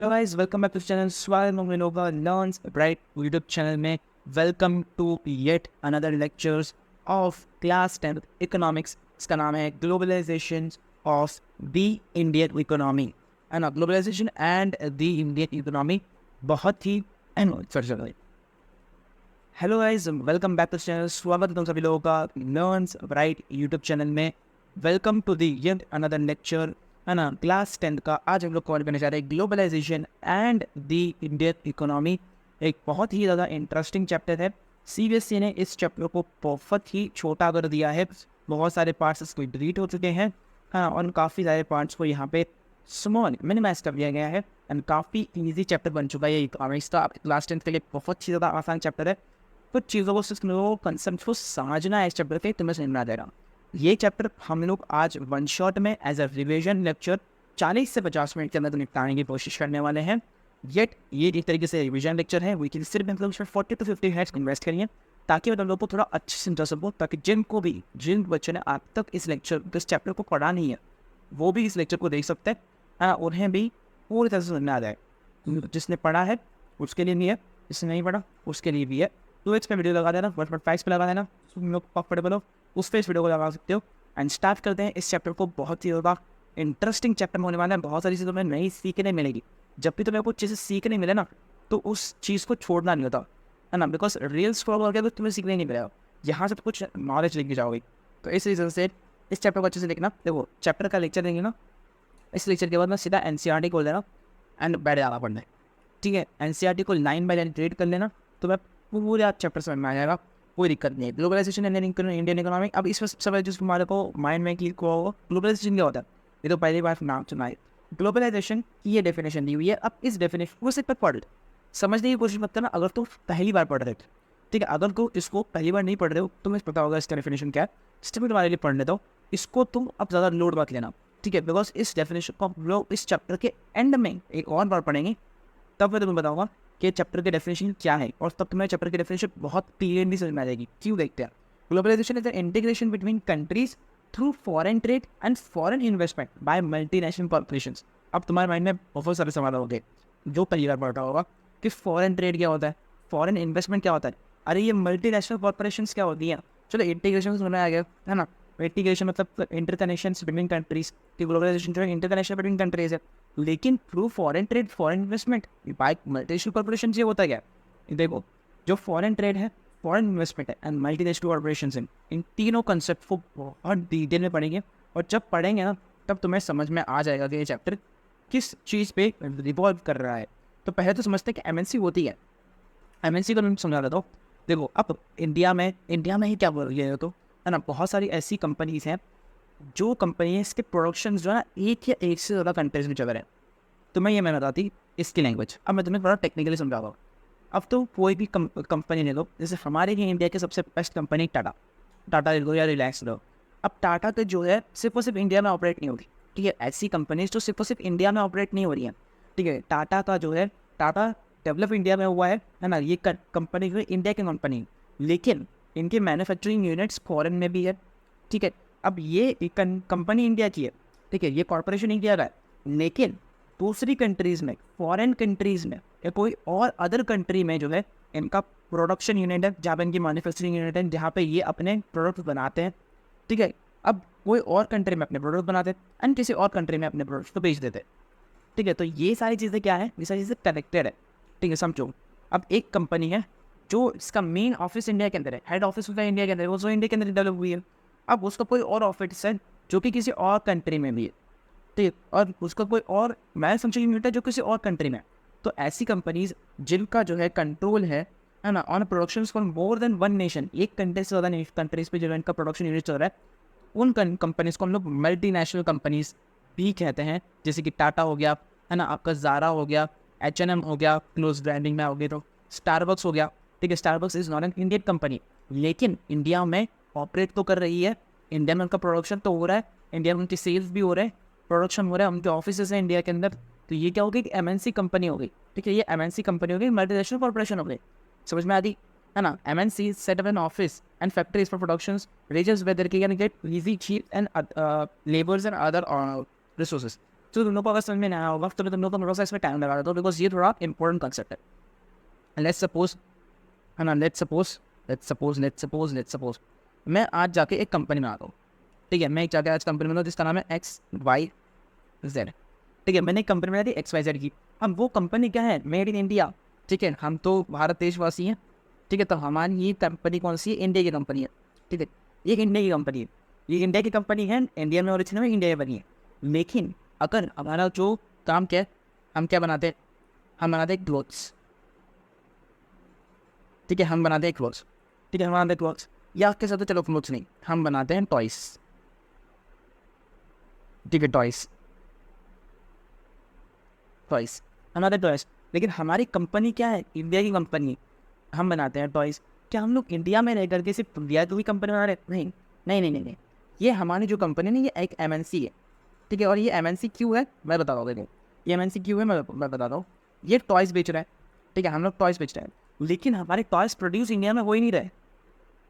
Hello guys, welcome back to channel स्वागत है लोगों का लर्न्स ब्राइट यूट्यूब चैनल में। Welcome to yet another lectures of class 10 economics. इसका नाम है globalisation of the Indian economy and globalisation and the Indian economy. बहुत ही hello guys, welcome back to channel. स्वागत है तुम सभी लोगों का लर्न्स ब्राइट यूट्यूब चैनल में। Welcome to the yet another lecture है ना, क्लास 10 का। आज हम लोग कवर करने जा रहे हैं globalisation and the Indian economy. एक बहुत ही ज़्यादा इंटरेस्टिंग चैप्टर है। सीबीएसई ने इस चैप्टर को बहुत ही छोटा कर दिया है। बहुत सारे पार्ट्स इसको डिलीट हो चुके हैं, हाँ, और काफ़ी सारे पार्ट्स को यहाँ पे स्मॉल मिनिमाइज कर दिया गया है एंड काफ़ी ईजी चैप्टर बन चुका है ये इकोनॉमिक्स का। क्लास 10 के लिए बहुत ही ज़्यादा आसान चैप्टर है। कुछ चीज़ों को कंसेप्ट को समझना है इस चैप्टर के, तुम्हें समझ में आ जाएगा। ये चैप्टर हम लोग आज वन शॉट में एज अ रिविजन लेक्चर 40 से 50 मिनट के अंदर निपटाने की कोशिश करने वाले हैं। येट ये एक तरीके से रिविजन लेक्चर है। वीकली सिर्फ मतलब 40 to 50 मिनट्स इन्वेस्ट करिए ताकि मतलब लोग को थोड़ा अच्छे से समझ सको, ताकि जिन बच्चों ने आज तक इस चैप्टर को पढ़ा नहीं है वो भी इस लेक्चर को देख सकते हैं। हाँ, उन्हें भी पूरी तरह से समझ में आ जाए। जिसने पढ़ा है उसके लिए भी है, जिसने नहीं पढ़ा उसके लिए भी है। तो इस पर वीडियो लगा देना, 1.5 पे लगा देना, तुम लोग कंफर्टेबल हो उस पर इस वीडियो को लगा सकते हो। एंड स्टार्ट करते हैं इस चैप्टर को। बहुत ही ज़्यादा इंटरेस्टिंग चैप्टर होने वाला है। बहुत सारी चीज़ें तुम्हें नई सीखने मिलेगी। जब भी तुम्हें कुछ चीज़ें सीखने मिले ना, तो उस चीज़ को छोड़ना नहीं होता है ना, बिकॉज रील्स फॉलो करके तो तुम्हें सीखने नहीं मिलेगा, यहाँ से तो कुछ नॉलेज लेके जाओगे। तो इस रीज़न से इस चैप्टर को अच्छे से लिखना। देखो, चैप्टर का लेक्चर देंगे ना, इस लेक्चर के बाद मैं सीधा एनसीईआरटी खोल देना एंड बैठ जाना पढ़ने। ठीक है, एनसीईआरटी को लाइन बाय लाइन रीड कर लेना, तो मैं पूरे आप चैप्टर समझ में आ जाएगा। कोई दिक्कत नहीं है। Globalisation and Indian economy. अब इस समय जिस तुम्हारे को माइंड में क्लिक हुआ होगा, ग्लोबलाइजेशन क्या होता है, ये तो पहली बार नाम सुना है। ग्लोबलाइजेशन की ये डेफिनेशन दी हुई है। अब इस डेफिनेशन को सिर्फ पढ़ लो, समझने की कोशिश मत करना अगर तुम पहली बार पढ़ रहे हो। ठीक है, अगर तुम इसको पहली बार नहीं पढ़ रहे हो तो तुम्हें पता होगा इसका डेफिनेशन क्या है। सिस्टम तुम्हारे लिए पढ़ लेता हो, इसको तुम अब ज़्यादा लोड मत लेना। ठीक है, बिकॉज इस डेफिनेशन को हम लोग इस चैप्टर के एंड में एक और बार पढ़ेंगे, तब मैं तुम्हें बताऊंगा कि चैप्टर के डेफिनेशन क्या है, और तब तुम्हें चैप्टर की डेफिनेशन बहुत क्लियरली समझ में आ जाएगी। क्यों, देखते हैं। Globalisation is the integration between countries through foreign trade and foreign investment by multinational corporations. अब तुम्हारे माइंड में बहुत सारे सवाल होंगे जो पहली बार पढ़ा होगा कि फॉरेन ट्रेड क्या होता है, फॉरेन इन्वेस्टमेंट क्या होता है, अरे ये मल्टीनेशनल कॉर्पोरेशंस क्या होती हैं। चलो, इंटीग्रेशन समझ में आ गया है ना। इंटीग्रेशन मतलब इंटरकनेक्शन बिटवीन कंट्रीज की। ग्लोबलाइजेशन जो है इंटरकनेक्शन बिटवीन कंट्रीज है, लेकिन through foreign trade foreign investment by multinational corporation ये होता क्या है। देखो, जो फॉरेन ट्रेड है, फॉरेन इन्वेस्टमेंट है एंड मल्टीनेशनल कॉर्पोरेशन है, इन तीनों कंसेप्ट को बहुत डिटेल में पढ़ेंगे। और जब पढ़ेंगे ना, तब तुम्हें समझ में आ जाएगा कि ये चैप्टर किस चीज़ पे रिवॉल्व कर रहा है। तो पहले तो समझते हैं कि एमएनसी होती है। एमएनसी को मैं समझा देता हूँ। देखो, अब इंडिया में ही क्या बोल रही है तो, है ना, बहुत सारी ऐसी कंपनीज हैं जो कंपनी है, इसके प्रोडक्शन जो है ना एक या एक से ज़्यादा कंट्रीज में चल रहे हैं। तो मैं बताती इसकी लैंग्वेज। अब मैं तुम्हें थोड़ा टेक्निकली समझाता हूँ। अब तो कोई भी कंपनी ले लो, जैसे हमारे ही इंडिया की सबसे बेस्ट कंपनी टाटा ले लो या रिलायंस लो। अब टाटा तो जो है सिर्फ और सिर्फ इंडिया में ऑपरेट नहीं होगी। ठीक है, ऐसी कंपनीज जो सिर्फ और सिर्फ इंडिया में ऑपरेट नहीं हो रही हैं। ठीक है, टाटा का जो है, टाटा डेवलप इंडिया में हुआ है ना, ये कंपनी जो है इंडिया की कंपनी, लेकिन इनके मैन्युफैक्चरिंग यूनिट्स फॉरेन में भी है। ठीक है, अब ये कंपनी इंडिया की है, ठीक है, ये कॉर्पोरेशन इंडिया का है, लेकिन दूसरी कंट्रीज़ में, फॉरेन कंट्रीज़ में या कोई और अदर कंट्री में जो है इनका प्रोडक्शन यूनिट है, जहाँ पे इनकी मैन्युफैक्चरिंग यूनिट है, जहाँ पे ये अपने प्रोडक्ट बनाते हैं। ठीक है, अब कोई और कंट्री में अपने प्रोडक्ट बनाते हैं एंड किसी और कंट्री में अपने प्रोडक्ट को बेच देते हैं। ठीक है, तो ये सारी चीज़ें क्या है, ये सारी चीज़ें कनेक्टेड है। ठीक है, समझो। अब एक कंपनी है जो इसका मेन ऑफिस इंडिया के अंदर है, हेड ऑफिस होता है इंडिया के अंदर, वो जो इंडिया के अंदर डेवलप हुई है। अब उसका कोई और ऑफिस है जो कि किसी और कंट्री में भी है। ठीक, और उसका कोई और मैन्युफैक्चरिंग यूनिट है जो किसी और कंट्री में है। तो ऐसी कंपनीज जिनका जो है कंट्रोल है ना, on production for more than one nation, एक कंट्री से ज़्यादा कंट्रीज पे जो इनका प्रोडक्शन यूनिट चल रहा है, उन कंपनीज को हम लोग मल्टीनेशनल कंपनीज भी कहते हैं। जैसे कि टाटा हो गया, है ना, आपका ज़ारा हो गया, H&M हो गया, क्लोज ब्रांडिंग में हो गया, तो स्टारबक्स हो गया। ठीक है, Starbucks is not an Indian company, लेकिन इंडिया में ऑपरेट तो कर रही है। इंडिया में उनका प्रोडक्शन तो हो रहा है, इंडिया में उनकी सेल्स भी हो रहे हैं, प्रोडक्शन हो रहा है, उनके ऑफिस हैं इंडिया के अंदर। तो ये क्या होगी कि एमएनसी कंपनी हो गई। ठीक है, ये एमएनसी कंपनी हो गई, मल्टीनेशनल कॉर्पोरेशन हो गई। समझ में आती है ना। MNC set up an office and factories for productions reasons weather can get easy cheap and labours and other resources. तो तुम लोग को अगर समझ में नहीं आया होगा तो मैं तुम लोग को थोड़ा सा इसमें टाइम लगा देता हूँ, बिकॉज ये थोड़ा इंपॉर्टेंट कंसेप्ट है। लेट्स सपोज है ना, लेट्स सपोज मैं आज जाके एक कंपनी में आता हूँ। ठीक है, मैं एक जाके आज कंपनी में आता हूँ जिसका नाम है XYZ। ठीक है, मैंने एक कंपनी बनाई थी XYZ की। अब वो कंपनी क्या है, मेड इन इंडिया। ठीक है, हम तो भारत देशवासी हैं। ठीक है, तो हमारी ये कंपनी कौन सी है, इंडिया की कंपनी है। ठीक है, ये इंडिया की कंपनी है, ये इंडिया की कंपनी है, इंडिया में ओरिजिनल में इंडिया में बनी है। लेकिन अगर हमारा जो काम क्या है, हम क्या बनाते हैं, हम बनाते हैं क्लोथ्स। ठीक है, हम बनाते हैं क्लोथ्स। ठीक है, हम बनाते हैं क्लोथ्स, या आपके साथ तो चलो क्लोथ्स नहीं, हम बनाते हैं टॉयस। ठीक है, टॉयस टॉयस हमारे टॉयस। लेकिन हमारी कंपनी क्या है, इंडिया की कंपनी है, हम बनाते हैं टॉयस। क्या हम लोग इंडिया में रह करके सिर्फ इंडिया की कंपनी बना रहे, नहीं नहीं नहीं नहीं नहीं, ये हमारी जो कंपनी है ना, ये एक MNC है। ठीक है, और ये MNC क्यों है मैं बता रहा हूँ, देखो ये MNC क्यों है मैं बताता हूँ। ये टॉयस बेच रहा है। ठीक है, हम लोग टॉयस बेच रहे हैं, लेकिन हमारे टॉयस प्रोड्यूस इंडिया में हो ही नहीं रहे।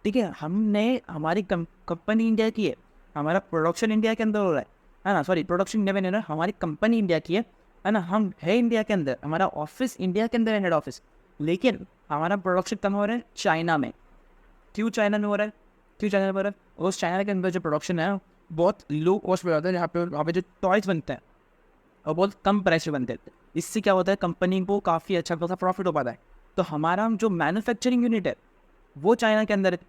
ठीक है, हमने हमारी कंपनी इंडिया की है, हमारा प्रोडक्शन इंडिया के अंदर हो रहा है ना, सॉरी प्रोडक्शन इंडिया में नहीं हो रहा है, हमारी कंपनी इंडिया की है ना, हम है इंडिया के अंदर, हमारा ऑफिस इंडिया के अंदर है, हेड ऑफिस। लेकिन हमारा प्रोडक्शन कहाँ हो रहा है, चाइना में। क्यों चाइना में हो रहा है, क्यों चाइना में हो रहा है, उस चाइना के अंदर जो प्रोडक्शन है बहुत लो कॉस्ट पे होता है, वहाँ पे जो टॉयज बनते हैं और बहुत कम प्राइस पे बनते हैं। इससे क्या होता है, कंपनी को काफ़ी अच्छा खासा प्रॉफिट हो पाता है। तो हमारा जो मैन्युफैक्चरिंग यूनिट है वो चाइना के अंदर है।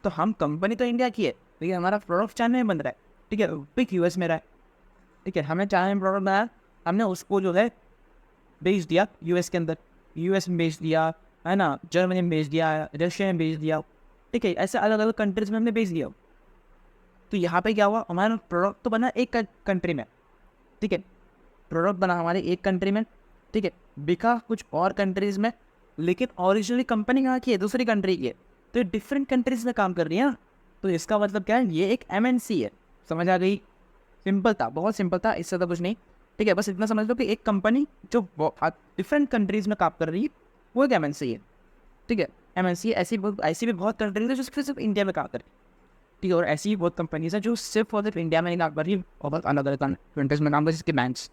तो हम कंपनी तो इंडिया की है, लेकिन हमारा प्रोडक्ट चाइना में बन रहा है। ठीक है, पिक US में रहा है। ठीक है, हमने चाइना में प्रोडक्ट बनाया, हमने उसको जो है बेच दिया US के अंदर, US में बेच दिया है ना, जर्मनी में बेच दिया, रशिया में बेच दिया। ठीक है, ऐसे अलग अलग कंट्रीज में हमने बेच दिया। तो यहाँ पे क्या हुआ, हमारा प्रोडक्ट तो बना एक कंट्री में। ठीक है, प्रोडक्ट बना हमारे एक कंट्री में। ठीक है, बिका कुछ और कंट्रीज में, लेकिन ओरिजिनली कंपनी कहाँ की है, दूसरी कंट्री की है। तो ये डिफरेंट कंट्रीज में काम कर रही है ना। तो इसका मतलब क्या है, ये एक MNC है। समझ आ गई, सिंपल था, बहुत सिंपल था, इससे तो कुछ नहीं। ठीक है, बस इतना समझ लो कि एक कंपनी जो डिफरेंट कंट्रीज में काम कर रही है वो एक MNC है। ठीक है, MNC ऐसी भी बहुत कंट्रीज है जो सिर्फ इंडिया में काम कर रही है। ठीक है, और ऐसी ही बहुत कंपनीज है जो सिर्फ और सिर्फ इंडिया में नहीं काम कर रही है और बहुत अलग अलग कंट्रीज में काम कर रही है, जैसे बैंक्स।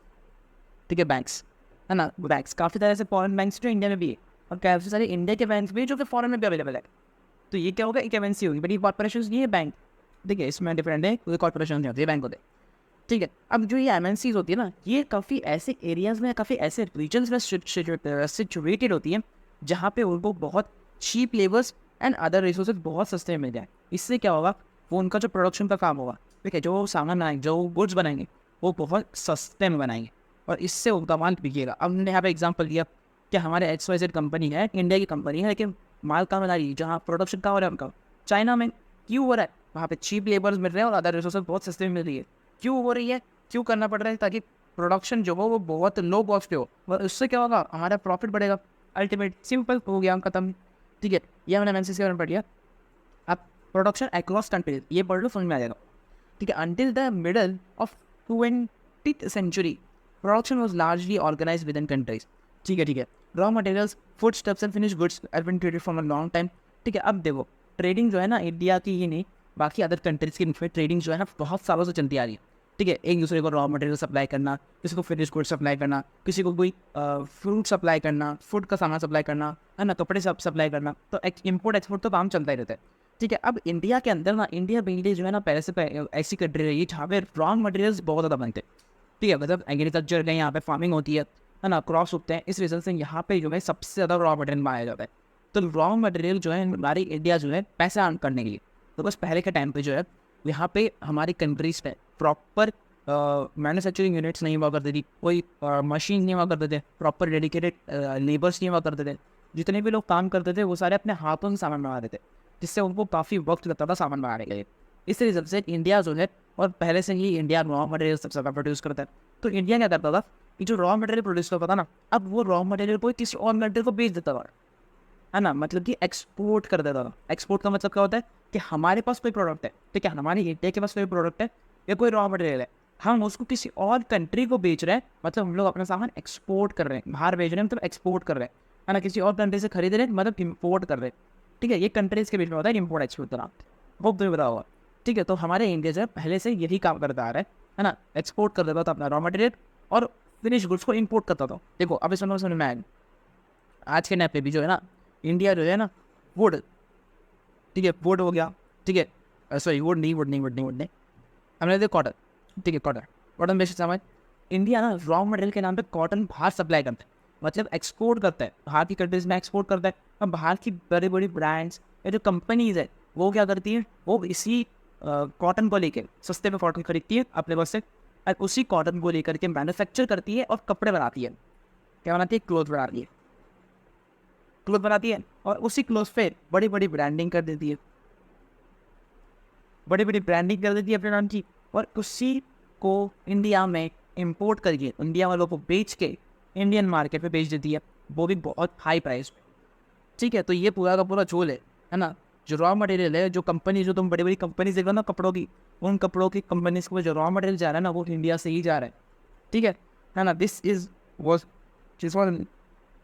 ठीक है, बैंक्स है ना, बैंक्स काफ़ी तरह से फॉरेन बैंक्स जो इंडिया में भी है, और काफ़ी सारे इंडिया के बैंक्स भी जो कि फॉरेन में भी अवेलेबल है। तो ये क्या होगा, एक MNC होगी, बट ये कॉर्पोरेशन नहीं है बैंक। ठीक है, इसमें डिफरेंट है, कोई कॉर्पोरेशन नहीं होती है, बैंक होते हैं। ठीक है, अब जो ये MNCs होती है ना, ये काफ़ी ऐसे एरियाज़ में, काफ़ी ऐसे रीजन्स में सिचुएटेड होती है जहाँ पे उनको बहुत cheap labours and other resources बहुत सस्ते में मिल जाए। इससे क्या होगा, वो उनका जो प्रोडक्शन का काम होगा, ठीक है, जो सामान बनाएंगे, जो गुड्स बनाएंगे, वो बहुत सस्ते में बनाएंगे और इससे उनका माल बिकेगा। अब हमने यहाँ पे एग्जाम्पल दिया कि हमारे XYZ कंपनी है, इंडिया की कंपनी है, लेकिन माल कहाँ बना रही है, जहाँ प्रोडक्शन कहाँ हो रहा है उनका, चाइना में। क्यों हो रहा है, वहाँ पे चीप लेबर्स मिल रहे हैं और अदर रिसोर्सेज बहुत सस्ते में मिल रही है। क्यों हो रही है, क्यों करना पड़ रहा है, ताकि प्रोडक्शन जो हो वो बहुत लो कॉस्ट पे हो, और उससे क्या होगा, हमारा प्रॉफिट बढ़ेगा। अल्टीमेट सिंपल हो गया, खत्म। ठीक है, ये हमने MNC के बारे में पढ़ लिया। अब प्रोडक्शन अक्रॉस कंट्रीज, ये पढ़ लो, समझ में आ जाएगा। ठीक है, until the middle of 20th century production was largely organise with in countries. ठीक है, raw materials, food stuffs and finish goods have been traded for a long time. ठीक है, अब देखो ट्रेडिंग जो है ना, इंडिया की ही नहीं बाकी अदर कंट्रीज की ट्रेडिंग जो है ना बहुत सालों से चलती आ रही है। ठीक है, एक दूसरे को रॉ मटेरियल सप्लाई करना, किसी को फिनिश गुड सप्लाई करना, किसी को कोई फ्रूट सप्लाई करना, फूड का सामान सप्लाई करना, है ना, कपड़े सप्लाई करना। तो इम्पोर्ट एक्सपोर्ट तो काम चलता ही रहता है। ठीक है, अब इंडिया के अंदर ना, इंडिया बेसिकली जो है ना, पहले से ऐसी कंट्री रही है जहाँ पे रॉ मटेरियल्स बहुत ज़्यादा बनते हैं। ठीक है, मतलब एग्रीकल्चर का यहाँ पे फार्मिंग होती है ना, क्रॉप्स उगते हैं, इस रीज़न से यहाँ पे जो है सबसे ज़्यादा रॉ मटेरियल बनाया जाता है। तो रॉ मटेरियल जो है हमारी इंडिया जो है पैसे अर्न करने के लिए, तो बस पहले के टाइम पे जो है यहाँ पे हमारी कंट्रीज पे प्रॉपर मैन्युफैक्चरिंग यूनिट्स नहीं हुआ करती थी, कोई मशीन नहीं हुआ करते थे, प्रॉपर डेडिकेटेड लेबर्स नहीं हुआ करते थे। जितने भी लोग काम करते थे वो सारे अपने हाथों से सामान बनाते थे, जिससे उनको काफ़ी वक्त लगता था सामान बनाने के लिए। इस रीज़न से इंडिया जो है, और पहले से ही इंडिया रॉ मटेरियल सबसे ज़्यादा प्रोड्यूस करता है। तो इंडिया क्या करता था कि जो रॉ मटेरियल प्रोड्यूस करता था ना, अब वो रॉ मटेरियल को किसी और कंट्री को बेच देता था, है ना, मतलब कि एक्सपोर्ट कर देता था। एक्सपोर्ट का मतलब क्या होता है कि हमारे पास कोई प्रोडक्ट है, ठीक है, हमारी इंडिया के पास कोई प्रोडक्ट है या कोई रॉ मटेरियल है, हम उसको किसी और कंट्री को बेच रहे हैं, मतलब हम लोग अपना सामान एक्सपोर्ट कर रहे हैं, बाहर भेज रहे हैं, मतलब एक्सपोर्ट कर रहे हैं, है ना, किसी और कंट्री से खरीद रहे हैं, मतलब इम्पोर्ट कर रहे हैं। ठीक है, ये कंट्रीज के बीच में होता है इम्पोर्ट एक्सपोर्ट का नाम, वो तुम्हें पता होगा। ठीक है, तो हमारे इंडिया जो है पहले से यही काम करता आ रहा है ना, एक्सपोर्ट कर देता था अपना रॉ मटेरियल और फिनिश गुड्स को इंपोर्ट करता था। देखो अब इसमें समझ में आएगा, आज के टाइम पे भी जो है ना इंडिया जो है ना वुड, ठीक है, वुड हो गया, ठीक है, सॉरी वुड नहीं, हमने देखो कॉटन, ठीक है, कॉटन बेस्ड सामान। इंडिया ना रॉ मटेरियल के नाम पे कॉटन बाहर सप्लाई करता है, मतलब एक्सपोर्ट करता है, बाहर की कंट्रीज में एक्सपोर्ट करता है। और बाहर की बड़ी बड़ी ब्रांड्स या जो कंपनीज है वो क्या करती है, वो इसी कॉटन को लेकर सस्ते में कॉटन खरीदती है अपने पास से, और उसी कॉटन को लेकर के मैन्युफैक्चर करती है और कपड़े बनाती है। क्या बनाती है? क्लोथ बनाती है, क्लोथ बनाती है और उसी क्लोथ पे बड़ी बड़ी ब्रांडिंग कर देती है, बड़ी बड़ी ब्रांडिंग कर देती है अपने नाम की, और उसी को इंडिया में इंपोर्ट करके इंडिया वालों को बेच के इंडियन मार्केट में बेच देती है, वो भी बहुत हाई प्राइस पे। ठीक है, तो ये पूरा का पूरा झोल है ना। जो रॉ मटेरियल है, जो कंपनी, जो तुम बड़ी बड़ी कंपनीज देख रहे हो ना कपड़ों की, उन कपड़ों की कंपनीज को जो रॉ मटेरियल जा रहा है ना वो इंडिया से ही जा रहा है। ठीक है ना। This was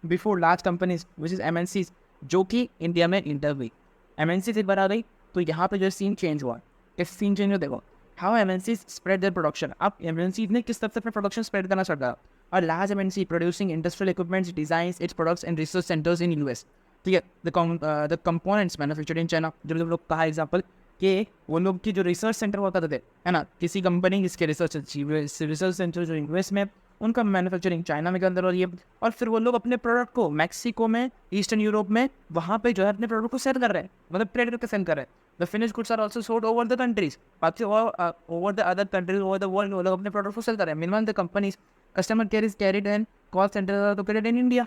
before large companies which is MNCs, जो कि इंडिया में इंटर हुई, MNCs एक बार आ गई तो यहाँ पे जो सीन चेंज हुआ। इस सीन चेंज हो, देखो how MNCs spread their production. अब MNCs ने किस तरह से अपना प्रोडक्शन स्प्रेड करना स्टार्ट करा। और large MNC producing industrial equipments designs its products and research centres in US। ठीक है, the components manufactured in China. जब हम लोग कहा एग्जाम्पल कि वो लोग की जो रिसर्च सेंटर हुआ करते थे, है ना, किसी कंपनी जिसके रिसर्च सेंटर जो US में, उनका मैन्युफैक्चरिंग चाइना में के अंदर हो रही है। और फिर वो लोग अपने प्रोडक्ट को मैक्सिको में, ईस्टर्न यूरोप में, वहाँ पे जो है अपने प्रोडक्ट को सेल कर रहे हैं, मतलब ट्रेड करके सेल कर रहे हैं। The finish goods are also sold over the countries, बाकी over the other countries, over the world, वो लोग अपने प्रोडक्ट को सेल कर रहे हैं। Meanwhile the companies customer care is carried and call center are located in India.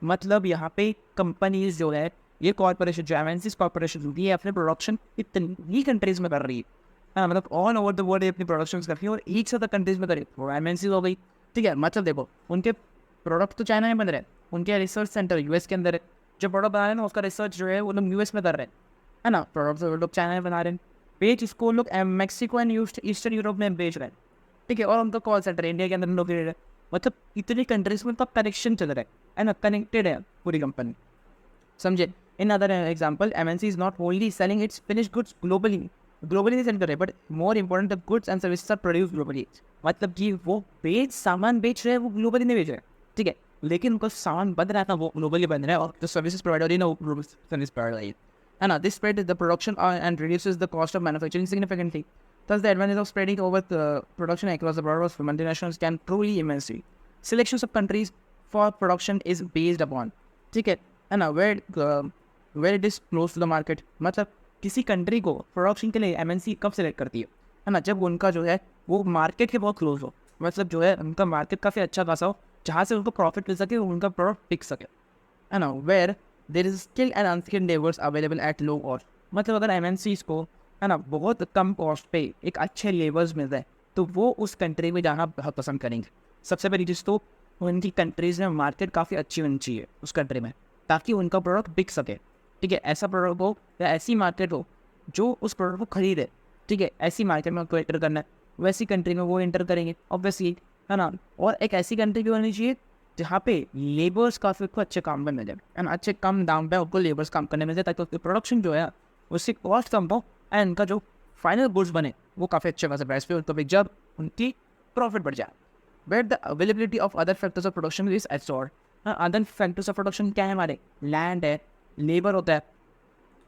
मतलब यहाँ पे कंपनीज जो है, ये कॉर्पोरेशन जो MNCs कॉर्पोरेशन होती है, अपने प्रोडक्शन इतनी कंट्रीज में कर रही है, हाँ, मतलब ऑल ओवर द वर्ल्ड अपनी प्रोडक्शन कर रही है, और एक से कंट्रीज में करी, वो MNCs हो गई। ठीक है, मतलब देखो उनके प्रोडक्ट तो चाइना में बन रहे हैं, उनके रिसर्च सेंटर US के अंदर है, जो प्रोडक्ट बना रहे हैं ना उसका रिसर्च जो है वो लोग US में कर रहे हैं, है ना। प्रोडक्ट वो लोग चाइना में बना रहे हैं, बेच इसको लोग मैक्सिको एंड ईस्टर्न यूरोप में बेच रहे हैं। ठीक है, और उनका कॉल सेंटर इंडिया के अंदर लोकेटेड है। मतलब इतनी कंट्रीज में तो कनेक्शन चल रहा है ना, कनेक्टेड है पूरी कंपनी, समझे। In other example MNC is not only selling its finish goods globally नहीं सेल कर रहे, but more important the goods and services are produce globally. मतलब कि वो सामान बेच रहे हैं, वो ग्लोबली नहीं बेच रहे, ठीक है, लेकिन उनका सामान बन रहा था वो ग्लोबली बन रहा है, और जो सर्विसेज प्रोवाइड हो रही है ना वो ग्लोबल सर्विस प्रोवाइड हो रही है ना। This spread the production and reduces the cost of manufacturing significantly. Thus, the advantage of spreading over the production across the borders for multinationals can truly immense. Selections of countries for production is based upon, ठीक है ना, where it is close to the market। मतलब किसी country को production के लिए MNC कब select करती है ना, जब उनका जो है वो मार्केट के बहुत क्लोज हो, मतलब जो है उनका मार्केट काफ़ी अच्छा खासा हो, जहाँ से उनको प्रॉफिट मिल सके, उनका प्रोडक्ट बिक सके, है ना। Where there is skill and unskilled labours available at low cost. मतलब अगर MNCs को, है ना, बहुत कम कॉस्ट पे एक अच्छे लेबर्स मिल जाए तो वो उस कंट्री में जाना बहुत पसंद करेंगे। सबसे पहली चीज़ तो उनकी कंट्रीज़ में मार्केट काफ़ी अच्छी होनी चाहिए उस कंट्री में, ताकि उनका प्रोडक्ट बिक सके। ठीक है, ऐसा प्रोडक्ट हो या ऐसी मार्केट हो जो उस प्रोडक्ट को खरीदे। ठीक है, ऐसी मार्केट में उनको एंटर करना है, वैसी कंट्री में वो एंटर करेंगे ऑब्वियसली, है ना। और एक ऐसी कंट्री भी होनी चाहिए जहाँ पे लेबर्स काफ़ी उनको अच्छे काम में मिल जाए, एंड अच्छे कम दाम पे उनको लेबर्स काम करने मिल जाए, ताकि उसकी प्रोडक्शन जो है उसकी कॉस्ट कम हो, एंड उनका जो फाइनल गुड्स बने वो काफ़ी अच्छे खासे प्राइस पे उनको बिक जाए, उनकी प्रॉफिट बढ़ जाए। But the availability of other factors of production is assured. Other factors of production क्या है? हमारे लैंड है, लेबर होता है,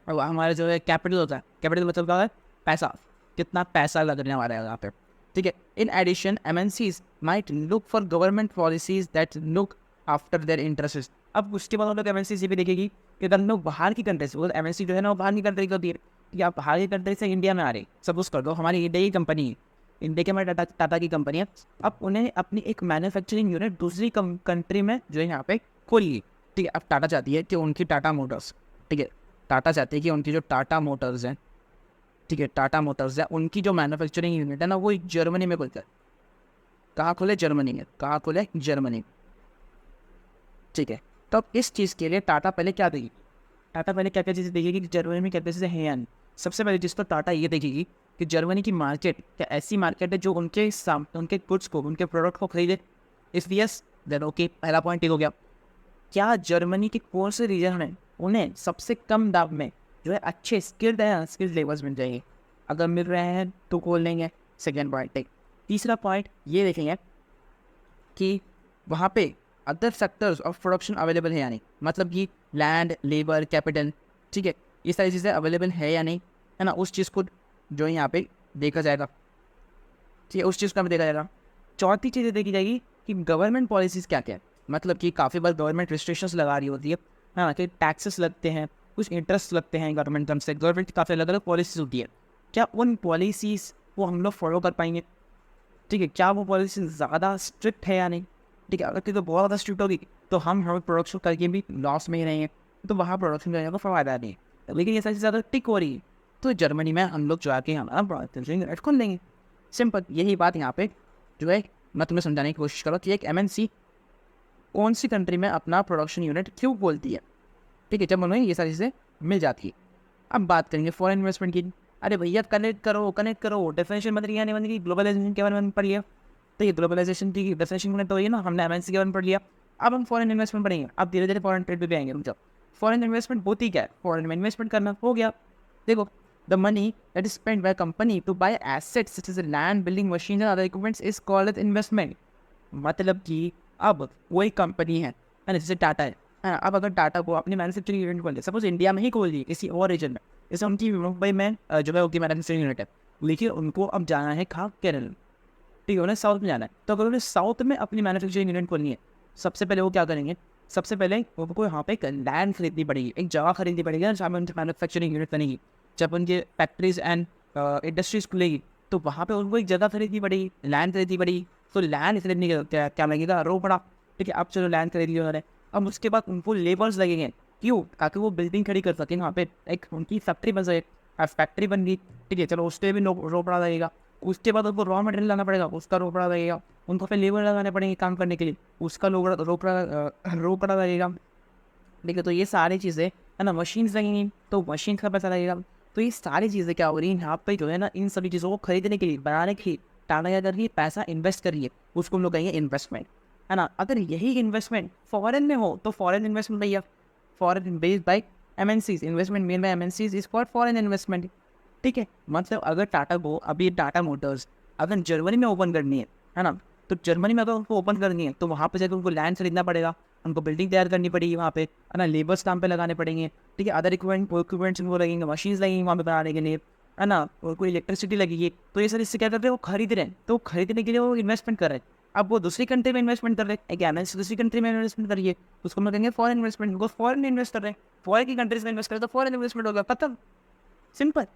और हमारे जो है कैपिटल होता है। कैपिटल मतलब क्या है? पैसा, कितना पैसा लग रहा है हमारे यहाँ पे। ठीक है, in addition MNCs might look for government policies that look after their interest. अब उसके बाद हम लोग MNCs ये भी देखेगी कि अगर लोग बाहर की कंट्री से, वो MNC जो है ना वो बाहर की कंट्री को होती है, कि आप बाहर की कंट्री से इंडिया में आ रहे, सपोज कर दो हमारी इंडिया की कंपनी है, इंडिया के हमारे टाटा की कंपनी है, अब उन्हें अपनी एक मैन्युफैक्चरिंग यूनिट दूसरी कंट्री में जो है यहाँ पे खोली। ठीक है, अब टाटा चाहती है कि उनकी टाटा मोटर्स, ठीक है, टाटा चाहती है कि उनकी जो टाटा मोटर्स हैं, ठीक है, टाटा मोटर्स है, उनकी जो मैन्युफैक्चरिंग यूनिट है ना वो जर्मनी में खुलता है। कहाँ खोले? जर्मनी में। कहाँ खोले? जर्मनी। ठीक है, तो अब इस चीज़ के लिए टाटा पहले क्या देगी? टाटा पहले क्या क्या चीज़ें देखेगी कि जर्मनी में क्या क्या चीज़ें हैं या नहीं। सबसे पहली चीज़ तो टाटा ये देखेगी कि जर्मनी की मार्केट क्या ऐसी मार्केट है जो उनके गुड्स को, उनके प्रोडक्ट को खरीदे। इफ यस देन ओके, पहला पॉइंट ठीक हो गया। क्या जर्मनी के कौन से रीजन में उन्हें सबसे कम दाम में जो है अच्छे स्किल्ड है अनस्किल्ड लेबर्स मिल जाएंगे? अगर मिल रहे हैं तो खोल लेंगे, सेकेंड पॉइंट। ठीक, तीसरा पॉइंट ये देखेंगे कि वहाँ पे other sectors of production available है या नहीं, मतलब कि लैंड, लेबर, कैपिटल, ठीक है, ये सारी चीज़ें अवेलेबल है या नहीं, है ना, उस चीज़ को जो है यहाँ पे देखा जाएगा, ठीक है, उस चीज़ को हमें देखा जाएगा। चौथी चीज़ देखी जाएगी कि गवर्नमेंट पॉलिसीज़ क्या क्या है, मतलब कि काफ़ी बार गवर्नमेंट रिस्ट्रिक्शंस लगा रही होती है ना, कि टैक्सेस लगते हैं, कुछ इंटरेस्ट लगते हैं गवर्नमेंट तरफ से, गवर्नमेंट की काफ़ी अलग अलग पॉलिसीज होती है, क्या उन पॉलिसीज़ को हम लोग फॉलो कर पाएंगे, ठीक है, क्या वो पॉलिसी ज़्यादा स्ट्रिक्ट है या नहीं, ठीक है, अगर तो बहुत ज़्यादा स्ट्रिक्ट होगी तो हम प्रोडक्शन करके भी लॉस में ही रहेंगे, तो वहाँ प्रोडक्शन करने का फ़ायदा नहीं है। लेकिन ये सारी चीज़ अगर टिक हो रही है तो जर्मनी में हम लोग जाके हमारा प्रोडक्शन यूनिट खोल लेंगे। सिंपल यही बात यहाँ पे जो है मैं तुम्हें समझाने की कोशिश करूँ कि एक MNC कौन सी कंट्री में अपना प्रोडक्शन यूनिट क्यों खोलती है, ठीक है, जब उन्हें ये सारी चीज़ें मिल जाती है। अब बात करेंगे फॉरेन इन्वेस्टमेंट की। अरे भैया कनेक्ट करो, डेफिनेशन बन रही है, नहीं बन रही, ग्लोबलाइजेशन के बारे में पढ़ लिया, तो ये ग्लोबलाइजेशन की डेफिनेशन तो ये ना हमने MNC के बारे में पढ़ लिया। अब हम फॉरेन इन्वेस्टमेंट पढ़ेंगे, अब धीरे धीरे फॉरेन ट्रेड भी आएंगे। रुक जाओ, फॉरेन इन्वेस्टमेंट होती क्या है, फॉरेन में इन्वेस्टमेंट करना हो गया। देखो, the money that is spend by company to buy assets such as land, building, machine and other equipments is called as investment. मतलब कि अब वही कंपनी है ना, जैसे टाटा है ना, अब अगर टाटा को अपनी मैन्युफैक्चरिंग यूनिट खोल दे, सपोज इंडिया में ही खोल दी किसी और रीजन में, जैसे उनकी मुंबई में जो है उनकी मैन्युफैक्चरिंग यूनिट है, लेकिन उनको अब जाना है कहाँ, केरल, ठीक है, उन्हें साउथ में जाना है। तो अगर उन्हें साउथ में अपनी मैन्युफैक्चरिंग यूनिट खोलनी है, सबसे पहले वो क्या करेंगे, सबसे पहले उनको यहाँ पे एक लैंड खरीदनी पड़ेगी, एक जगह खरीदनी पड़ेगी जहाँ पे उनकी मैन्युफैक्चरिंग यूनिट बनेगी। जब उनकी फैक्ट्रीज एंड इंडस्ट्रीज खुलेगी तो वहाँ पे उनको एक जगह खरीदनी पड़ेगी, लैंड खरीदनी पड़ेगी। तो लैंड खरीदने के क्या लगेगा, रोपड़ा, ठीक है, अब चलो लैंड खरीद लिया उन्होंने। अब उसके बाद उनको लेबर्स लगेंगे, क्यों, ताकि वो बिल्डिंग खड़ी कर सकें, वहाँ पे एक उनकी फैक्ट्री बन सके। अब फैक्ट्री बन गई, ठीक है, चलो उस पर भी रोपड़ा लगेगा। उसके बाद उनको रॉ मटेरियल लाना पड़ेगा, उसका रोपड़ा लगेगा। उनको फिर लेबर लगाने पड़ेंगे काम करने के लिए, उसका रोपड़ा लगेगा, ठीक है। तो ये सारी चीज़ें है ना, मशीन्स लगेंगी तो मशीन का पैसा लगेगा। तो ये सारी चीज़ें क्या हो रही हैं यहाँ पे जो है ना, इन सभी चीज़ों को खरीदने के लिए, बनाने के लिए टाटा क्या कर रही है, पैसा इन्वेस्ट करिए, उसको हम लोग कहेंगे इन्वेस्टमेंट, है ना। अगर यही इन्वेस्टमेंट फॉरेन में हो तो फॉरेन इन्वेस्टमेंट भैया, foreign based by MNCs, investment made by MNCs is for foreign investment, ठीक है। मतलब अगर टाटा को अभी टाटा मोटर्स अगर जर्मनी में ओपन करनी है ना, तो जर्मनी में अगर उनको ओपन करनी है तो वहाँ पे जाकर उनको लैंड खरीदना पड़ेगा, उनको बिल्डिंग तैयार करनी पड़ेगी वहाँ पे, है ना, लेबर्स काम पे लगाने पड़ेंगे, ठीक है, अदर इक्विपमेंट्स उनको लगेंगे, मशीन्स लगेंगी वहाँ पे बनाने के लिए, है ना, और कोई इलेक्ट्रिसिटी लगेगी। तो ये सर इससे क्या कर रहे हैं, वो खरीद रहे हैं, तो खरीदने के लिए वो इन्वेस्टमेंट कर रहे हैं। अब वो दूसरी कंट्री में इन्वेस्टमेंट कर रहे हैं, एक MNC दूसरी कंट्री में इन्वेस्टमेंट करिए, उसको हम कहेंगे फॉरेन इन्वेस्टमेंट, बिकॉज फॉरेन में इन्वेस्ट कर रहे हैं, फॉरेन की कंट्रीज में इन्वेस्ट कर रहे हैं, तो फॉरेन इन्वेस्टमेंट होगा, खत्म, simple.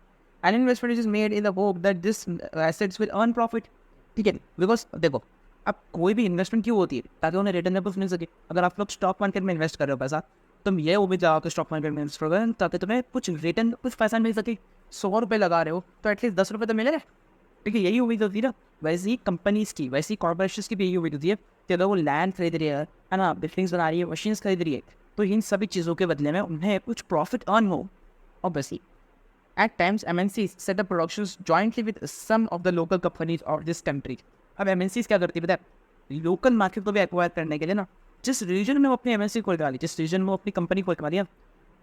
An investment is made in the hope that this assets will earn profit, ठीक है। बिकॉज देखो, अब कोई भी इन्वेस्टमेंट क्यों होती है, ताकि उन्हें रिटर्न में कुछ मिल सके। अगर आप लोग स्टॉक मार्केट में इन्वेस्ट कर रहे हो पैसा, तुम ये उम्मीद लगाओ कि स्टॉक मार्केट में इन्वेस्ट करोगे ताकि तुम्हें कुछ रिटर्न, कुछ पैसा मिल सके। 100 रुपये लगा रहे हो तो एटलीस्ट 10 रुपये तो मिले, ठीक है, यही उम्मीद होती है ना। वैसे ही कंपनीज की, वैसे ही कॉर्पोरेशन की भी यही उम्मीद होती है कि अगर वो लैंड खरीद रही है ना, बिल्डिंग्स बना रही है, मशीन्स खरीद रही है, तो इन सभी चीज़ों के बदले में उन्हें कुछ प्रॉफिट अर्न हो, obviously. At times, MNCs set up productions jointly with some of the local companies of this country. अब MNCs क्या करती है पता है, लोकल मार्केट को भी एक्वायर करने के लिए ना, जिस रीजन में वो अपनी MNC खोल वाली, जिस रीजन में वो अपनी कंपनी खोल वाली है,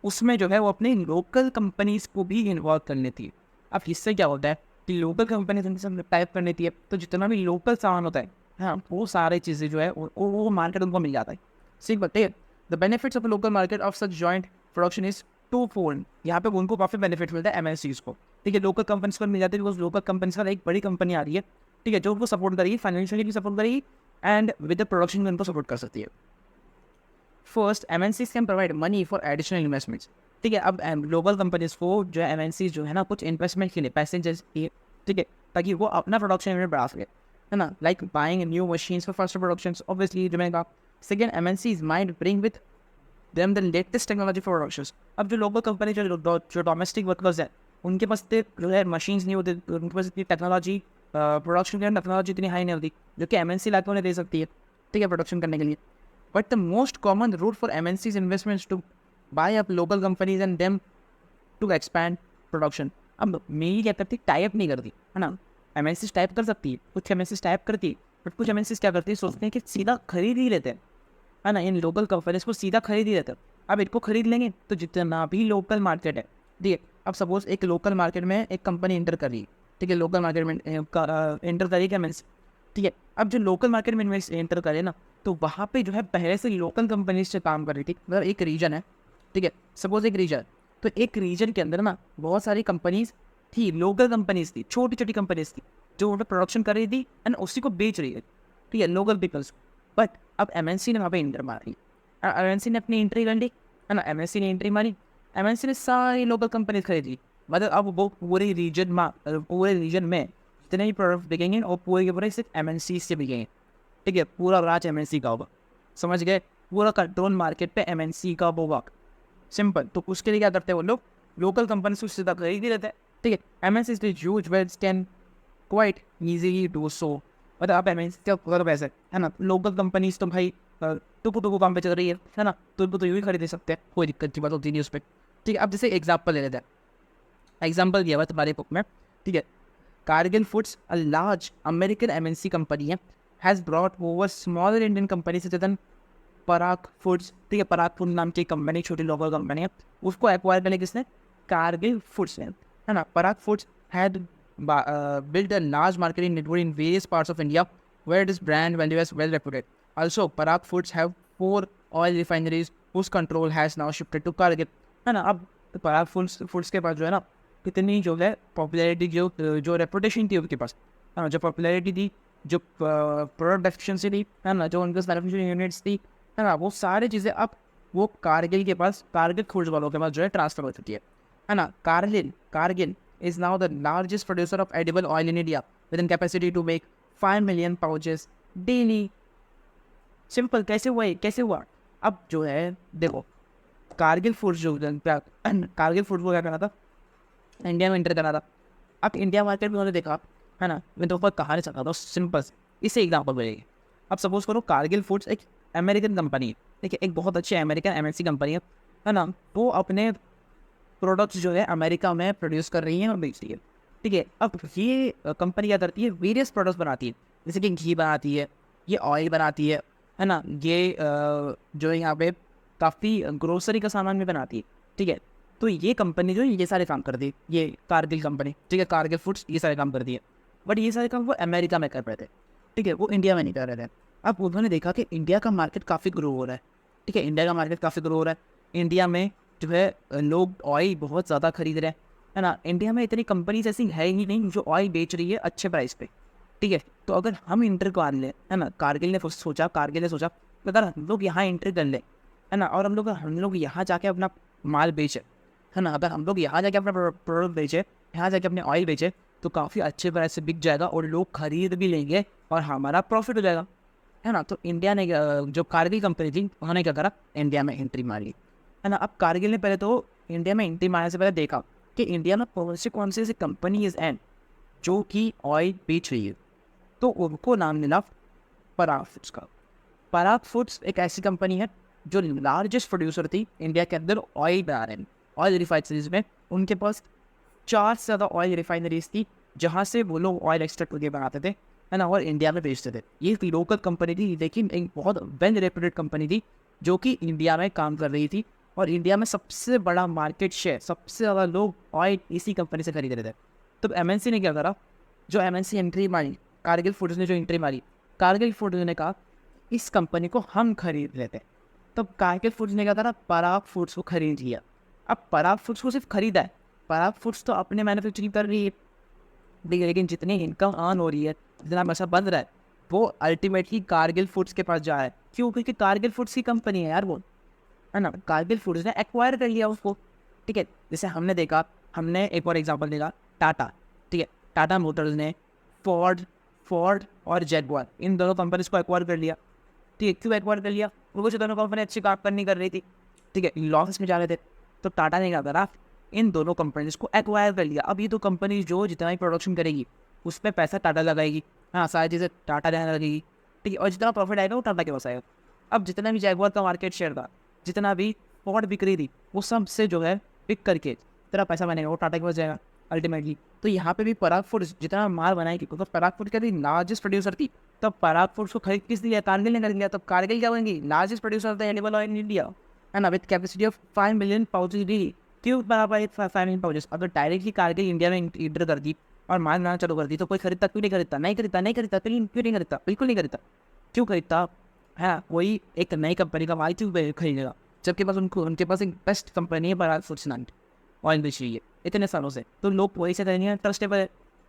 उसमें जो है वो अपनी लोकल कंपनीज को भी इन्वॉल्व कर लेती है। अब इससे क्या होता है कि लोकल कंपनीज उनके साथ टाइप कर लेती है, तो जितना भी लोकल सामान होता है, हाँ, वो सारी चीज़ें जो है वो मार्केट उनको मिल जाता है। सिर्फ बताइए, the benefits of local market of such joint production is twofold. यहाँ पे उनको काफ़ी बेनिफिट मिलता है MNCs को, ठीक है, लोकल कंपनीज को मिल जाती है, बिकॉज लोकल कंपनीज का एक बड़ी कंपनी आ रही है, ठीक है, जो उनको सपोर्ट करेगी, फाइनेंशियली भी सपोर्ट करेगी एंड विद द प्रोडक्शन में उनको सपोर्ट कर सकती है। First, MNCs can provide money for additional investments, ठीक है। अब ग्लोबल कंपनीज को जो है MNCs जो है ना, कुछ इन्वेस्टमेंट के लिए पैसे चाहिए, ठीक है, ताकि वो अपना प्रोडक्शन यूनिट बढ़ा सके, है ना, like buying new machines for faster production, obviously जो मैं second, MNCs might bring with them the latest technology for productions. अब जो लोकल कंपनी जो डोमेस्टिक वर्कर्स हैं, उनके पास जो है मशीन्स नहीं होती, उनके पास इतनी टेक्नोलॉजी, प्रोडक्शन के टेक्नोलॉजी इतनी हाई नहीं होती जो कि MNC लाके उन्हें दे सकती है, ठीक है, प्रोडक्शन करने के लिए। But the most common route for MNCs investments to buy up local companies and them to expand production. अब मेरी क्या करती, टाइप नहीं करती, है ना, MNCs टाइप कर सकती है, कुछ MNCs टाइप करती है, बट कुछ MNCs क्या करती है, सोचते हैं कि सीधा खरीद ही लेते हैं, है ना, इन लोकल कंपनीज को सीधा खरीद ही रहता है। अब इनको खरीद लेंगे तो जितना भी लोकल मार्केट है, ठीक है, अब सपोज एक लोकल मार्केट में एक कंपनी इंटर कर रही है, ठीक है, लोकल मार्केट में इंटर करी क्या मीन्स, ठीक है। अब जो लोकल मार्केट में इन्वेस्ट एंटर करे ना, तो वहाँ पे जो है पहले से लोकल कंपनीज से काम कर रही थी। मतलब एक रीजन है, ठीक है, सपोज एक रीजन, तो एक रीजन के अंदर ना बहुत सारी कंपनीज थी, लोकल कंपनीज थी, छोटी छोटी कंपनीज थी, जो वहाँ पे प्रोडक्शन कर रही थी एंड उसी को बेच रही है, ठीक है, लोकल पीपल्स। बट अब एमएनसी ने वहाँ पे एंटर मारी, एमएनसी ने अपनी एंट्री कर ली, है ना, एमएनसी ने एंट्री मारी, एमएनसी ने सारी लोकल कंपनीज खरीद ली। मतलब अब वो पूरे रीजन में जितने भी प्रोडक्ट बिकेंगे और पूरे के पूरे सिर्फ एमएनसी से बिकेंगे, ठीक है, पूरा राज एमएनसी का होगा, समझ गए, पूरा कंट्रोल मार्केट पे एमएनसी का होगा, सिंपल। तो उसके लिए क्या करते हैं वो लोग, लोकल कंपनी से सीधा खरीद ही लेते हैं, ठीक है। MNC is huge wealth can quite easily do so. मतलब आप एमएनसी क्या कर पैसे, है ना, लोकल कंपनीज तो भाई टुकु काम पे चल रही है ना, तो उनको तो यूँ ही खरीद सकते हैं, कोई दिक्कत की बात होती नहीं उस पर, ठीक है। अब जैसे एग्जाम्पल ले लेते हैं, एग्जाम्पल दिया हुआ तुम्हारे बुक में, ठीक है। Cargill foods a large American MNC company है, has brought over smaller Indian company से जन पराग फूड्स, ठीक है, पराग फूड नाम की कंपनी, छोटी लोकल कंपनी है, उसको एक्वायर करने किसने, कारगिल फूड्स ने, है ना। Parag foods had built a large marketing network in various parts of India where this brand value is well reputed. Also, Parag Foods have 4 oil refineries whose control has now shifted to Kargil, है ना। अब पराग foods के पास जो है ना, कितनी जो है पॉपुलैरिटी, जो रेपुटेशन थी उनके पास, है ना, जो पॉपुलैरिटी थी, जो प्रोडक्ट एफिशिएंसी थी, है ना, जो उनके मैन्युफैक्चरिंग यूनिट्स थी, है ना, वो सारी चीज़ें अब वो कारगिल के पास, कारगिल फूड्स वालों के पास जो है ट्रांसफर हो चुकी है ना। Kargil is now the largest producer of edible oil in India with a capacity to make 5 million pouches daily. Simple. कैसे हुआ ये, कैसे हुआ? अब जो है देखो, कारगिल फूड्स को क्या करना था, इंडिया में एंटर करना था। अब इंडिया मार्केट में उन्होंने देखा, है ना, मैं तो ऊपर कहा नहीं सकता था, सिंपल इससे एग्जाम्पल मिलेगी। अब सपोज करो कारगिल फूड्स एक अमेरिकन कंपनी है, ठीक है, एक बहुत अच्छी अमेरिकन एमएनसी कंपनी है ना, वो अपने प्रोडक्ट्स जो है अमेरिका में प्रोड्यूस कर रही हैं और बेच रही है, ठीक है। अब ये कंपनी क्या करती है, वेरियस प्रोडक्ट्स बनाती है, जैसे कि घी बनाती है, ये ऑयल बनाती है ना, ये जो है यहाँ पे काफ़ी ग्रोसरी का सामान भी बनाती है, ठीक है। तो ये कंपनी जो है ये सारे काम करती है, ये कारगिल कंपनी, ठीक है, कारगिल फूड्स ये सारे काम करती है। बट ये सारे काम वो अमेरिका में कर रहे थे, ठीक है, वो इंडिया में नहीं कर रहे थे। अब उन्होंने देखा कि इंडिया का मार्केट काफ़ी ग्रो हो रहा है, ठीक है, इंडिया का मार्केट काफ़ी ग्रो हो रहा है, इंडिया में जो है लोग ऑयल बहुत ज़्यादा खरीद रहे हैं, है ना। इंडिया में इतनी कंपनीज ऐसी है ही नहीं जो ऑयल बेच रही है अच्छे प्राइस पे, ठीक है। तो अगर हम इंटर कर लें, है ना, कारगिल ने सोचा कि अगर हम लोग यहाँ इंटर कर लें, है ना, और हम लोग यहाँ जाके अपना माल बेचे, है ना, अगर हम लोग यहाँ जाके अपना प्रोडक्ट बेचे, यहाँ जाके अपने ऑयल बेचे, तो काफ़ी अच्छे प्राइस से बिक जाएगा और लोग खरीद भी लेंगे और हमारा प्रॉफिट हो जाएगा, है ना। तो इंडिया ने जो कारगिल कंपनी थी उन्होंने क्या करा, इंडिया में एंट्री मारी, है ना। अब कारगिल ने पहले तो इंडिया में एंट्री मारने से पहले देखा कि इंडिया में कौन सी कंपनीज हैं जो कि ऑयल बेच रही है, तो उनको नाम मिला पराग फूड्स का। पराग फूड्स एक ऐसी कंपनी है जो लार्जेस्ट प्रोड्यूसर थी इंडिया के अंदर ऑयल बना रहे हैं, ऑयल रिफाइनरीज में। उनके पास 4 से ज़्यादा ऑयल रिफाइनरीज थी जहाँ से वो लोग ऑयल एक्सट्रैक्ट करके बनाते थे, है ना, और इंडिया में बेचते थे। ये लोकल कंपनी थी, लेकिन एक बहुत वेल रेप्यूटेड कंपनी थी जो कि इंडिया में काम कर रही थी, और इंडिया में सबसे बड़ा मार्केट शेयर, सबसे ज़्यादा लोग ऑयल इसी कंपनी से खरीद रहे थे। तो एमएनसी ने क्या करा, जो एमएनसी एंट्री मारी, कारगिल फूड्स ने जो एंट्री मारी, कारगिल फूड्स ने कहा इस कंपनी को हम खरीद लेते हैं। तब कारगिल फूड्स ने क्या करा, पराग फूड्स को खरीद लिया। अब पराग फूड्स को सिर्फ खरीदा है, पराग फूड्स तो अपने मैन्युफैक्चरिंग कर रही है, लेकिन जितनी इनकम अर्न हो रही है, जितना पैसा बन रहा है, वो अल्टीमेटली कारगिल फूड्स के पास जा रहा है। क्यों? क्योंकि कारगिल फूड्स की कंपनी है यार वो, है ना। कारगिल फूड्स ने एक्वायर कर लिया उसको, ठीक है। जैसे हमने देखा, हमने एक और एग्जांपल देखा, टाटा, ठीक है, टाटा मोटर्स ने फोर्ड और जैगुआर, इन दोनों कंपनीज को एक्वायर कर लिया, ठीक है। क्यों एक्वायर कर लिया? उनको दोनों कंपनी अच्छी काम नहीं कर रही थी, ठीक है, लॉस में जा रहे थे। तो टाटा ने क्या करा, इन दोनों कंपनीज को एक्वायर कर लिया। अब ये तो कंपनी जो जितना भी प्रोडक्शन करेगी उस पर पैसा टाटा लगाएगी, हाँ, सारी चीज़ें टाटा रहने लगेगी, ठीक है, और जितना प्रॉफिट आएगा वो टाटा के पास आएगा। अब जितना भी जैगुआर का मार्केट शेयर था, जितना भी फोर्ड बिक रही थी, वो सब से जो है पिक करके जितना पैसा बनेगा वो टाटा के पास जाएगा अल्टीमेटली। तो यहाँ पे भी पराग फूड्स जितना माल बनाएगी, तो पराग फूड क्या थी, लार्जेस्ट प्रोड्यूसर थी। तब पराग फूड्स को खरीद किस लिया, कारगिल ने खरीद लिया। तब कारगिल क्या बनेगी, लार्जेस्ट प्रोड्यूसर था एनिमल ऑयल इन इंडिया, है ना, with capacity of 5 million pouches daily. क्यों बराबर 5 मिलियन पाउचेज? अगर डायरेक्टली कारगिल इंडिया में इंटर कर दी और माल बनाना चालू कर दी तो कोई खरीदता क्यों नहीं खरीदता, नहीं खरीदता नहीं खरीदता क्यों नहीं खरीदता, बिल्कुल नहीं खरीदता। क्यों खरीदता है? वही एक नई कंपनी का माल क्यों खरीदेगा, जबकि बस उनके पास एक बेस्ट कंपनी है बरात फूड्स नाम की, ऑयल बेच रही है इतने सालों से, तो लोग वही से करेंगे, ट्रस्टेबल है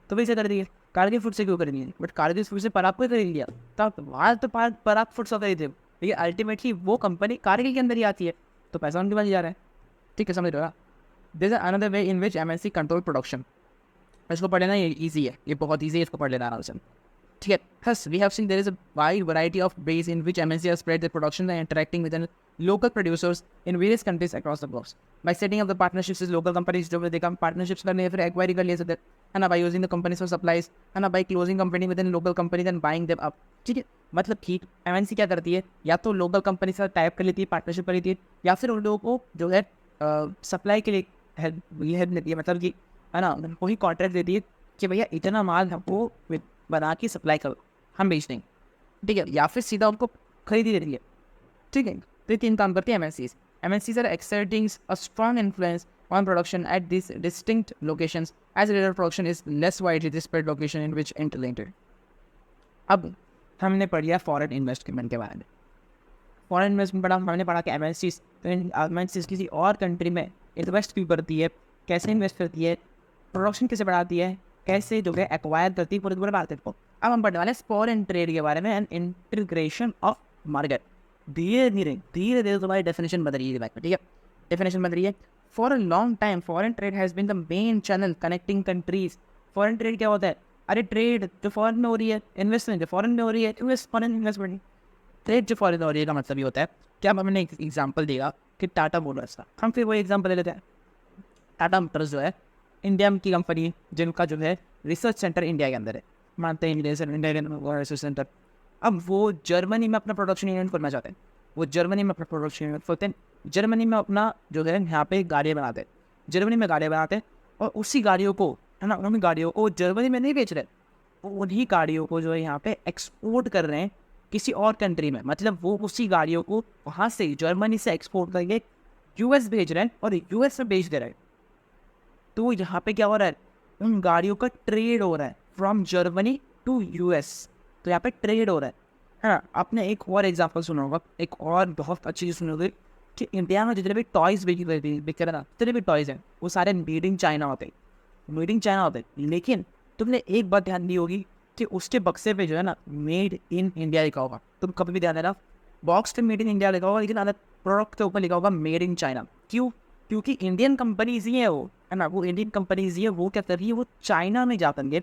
तो वही से कर दिए। कारगिल फूड से क्यों करेंगे, बट कारगिल फूड से पराग को खरीद लिया, तब वहाँ तो पराग फूड से खरीदे, लेकिन अल्टीमेटली वो कंपनी कारगिल के अंदर ही आती है, तो पैसा उनके पास ही जा रहा है। ठीक है, समझ रहे हो? This is another way in which MNC control production. इसको पढ़ लेना, ये ईजी है, ये बहुत ईजी है, इसको पढ़ लेना आराम से। ठीक है, thus we have seen there is a wide variety of ways in which MNC has spread their production and interacting with local producers in various countries across the globe. By setting up the partnerships with local companies, जो they come partnerships करने या फिर acquire कर लिए सकते, है ना, by using the companies for supplies, है ना, by closing company within local companies and buying them up. ठीक है, मतलब ठीक MNC क्या करती है, या तो लोकल कंपनी से टाइप कर लेती है, पार्टनरशिप कर लेती है, या फिर उन लोगों को जो है सप्लाई के लिए हेल्प देती है, मतलब कि है ना, वही कॉन्ट्रैक्ट देती है कि भैया इतना माल हमको बना के सप्लाई करो, हम बेच देंगे। ठीक है, या फिर सीधा उनको खरीद ही देती है। ठीक है, तो ये 3 काम करती है MNCs. MNCs are exerting a strong influence on production at this distinct locations as real production is less widely spread location in which interlinked. अब हमने पढ़िया फॉरेन इन्वेस्टमेंट के बारे में। फॉरेन इन्वेस्टमेंट पढ़ा, हमने पढ़ा कि एमएनसीज किसी और कंट्री में इन्वेस्ट क्यों करती है, कैसे इन्वेस्ट करती है, प्रोडक्शन कैसे बढ़ाती है, कैसे जो है एक्वायर करती है, पूरे बात है। अब हम पढ़ने वाले फॉरेन ट्रेड के बारे में एंड इंटीग्रेशन ऑफ मार्केट। धीरे धीरे तुम्हारी डेफिनेशन बदल रही है दिमाग में। ठीक है, डेफिनेशन बदल रही है। For a long time foreign trade has been the main channel connecting countries. Foreign trade क्या होता है? अरे ट्रेड जो फॉरेन में हो रही है, इन्वेस्टमेंट जो फॉरेन में हो रही है, फॉरेन इन्वेस्टमेंट, ट्रेड जो फॉरेन हो रही है का मतलब ये होता है। क्या हमने एक एग्जाम्पल देगा कि टाटा मोटर्स का, हम फिर वही एग्जाम्पल ले लेते हैं। टाटा मोटर्स जो है इंडिया की कंपनी, जिनका जो है रिसर्च सेंटर इंडिया के अंदर है, मानते हैं इंडियन रिसर्च सेंटर। अब वो जर्मनी में अपना प्रोडक्शन यूनिट खोलना चाहते हैं, वो जर्मनी में अपना प्रोडक्शन यूनिट खोलते हैं, जर्मनी में अपना जो है यहाँ पे गाड़ियाँ बनाते हैं, जर्मनी में गाड़ियाँ बनाते हैं, और उसी गाड़ियों को, है ना, उन्हीं गाड़ियों को जर्मनी में नहीं बेच रहे, वो उन्हीं गाड़ियों को जो है यहाँ पे एक्सपोर्ट कर रहे हैं किसी और कंट्री में। मतलब वो उसी गाड़ियों को वहाँ से जर्मनी से एक्सपोर्ट करके यूएस भेज रहे हैं और यूएस में बेच दे रहे हैं। तो यहाँ पे क्या हो रहा है, उन गाड़ियों का ट्रेड हो रहा है फ्रॉम जर्मनी टू यूएस। तो यहाँ पे ट्रेड हो रहा है ना। आपने एक और एग्जांपल सुना होगा, एक और बहुत अच्छी चीज़ सुनी होगी कि इंडिया में जितने भी टॉयज़ बिक रहे ना, जितने भी टॉयज़ हैं वो सारे मेड इन चाइना होते हैं, मेड इन चाइना होते हैं। लेकिन तुमने एक बात ध्यान दी होगी कि उसके बक्से पे जो है ना मेड इन इंडिया लिखा होगा। तुम कभी भी ध्यान देना, बॉक्स पे मेड इन इंडिया लिखा होगा, लेकिन अलग प्रोडक्ट के ऊपर लिखा होगा मेड इन चाइना। क्यों? क्योंकि इंडियन कंपनीज ही है वो, है ना, वो इंडियन कंपनीज ही है। वो क्या कर रही है, वो चाइना में जा करके,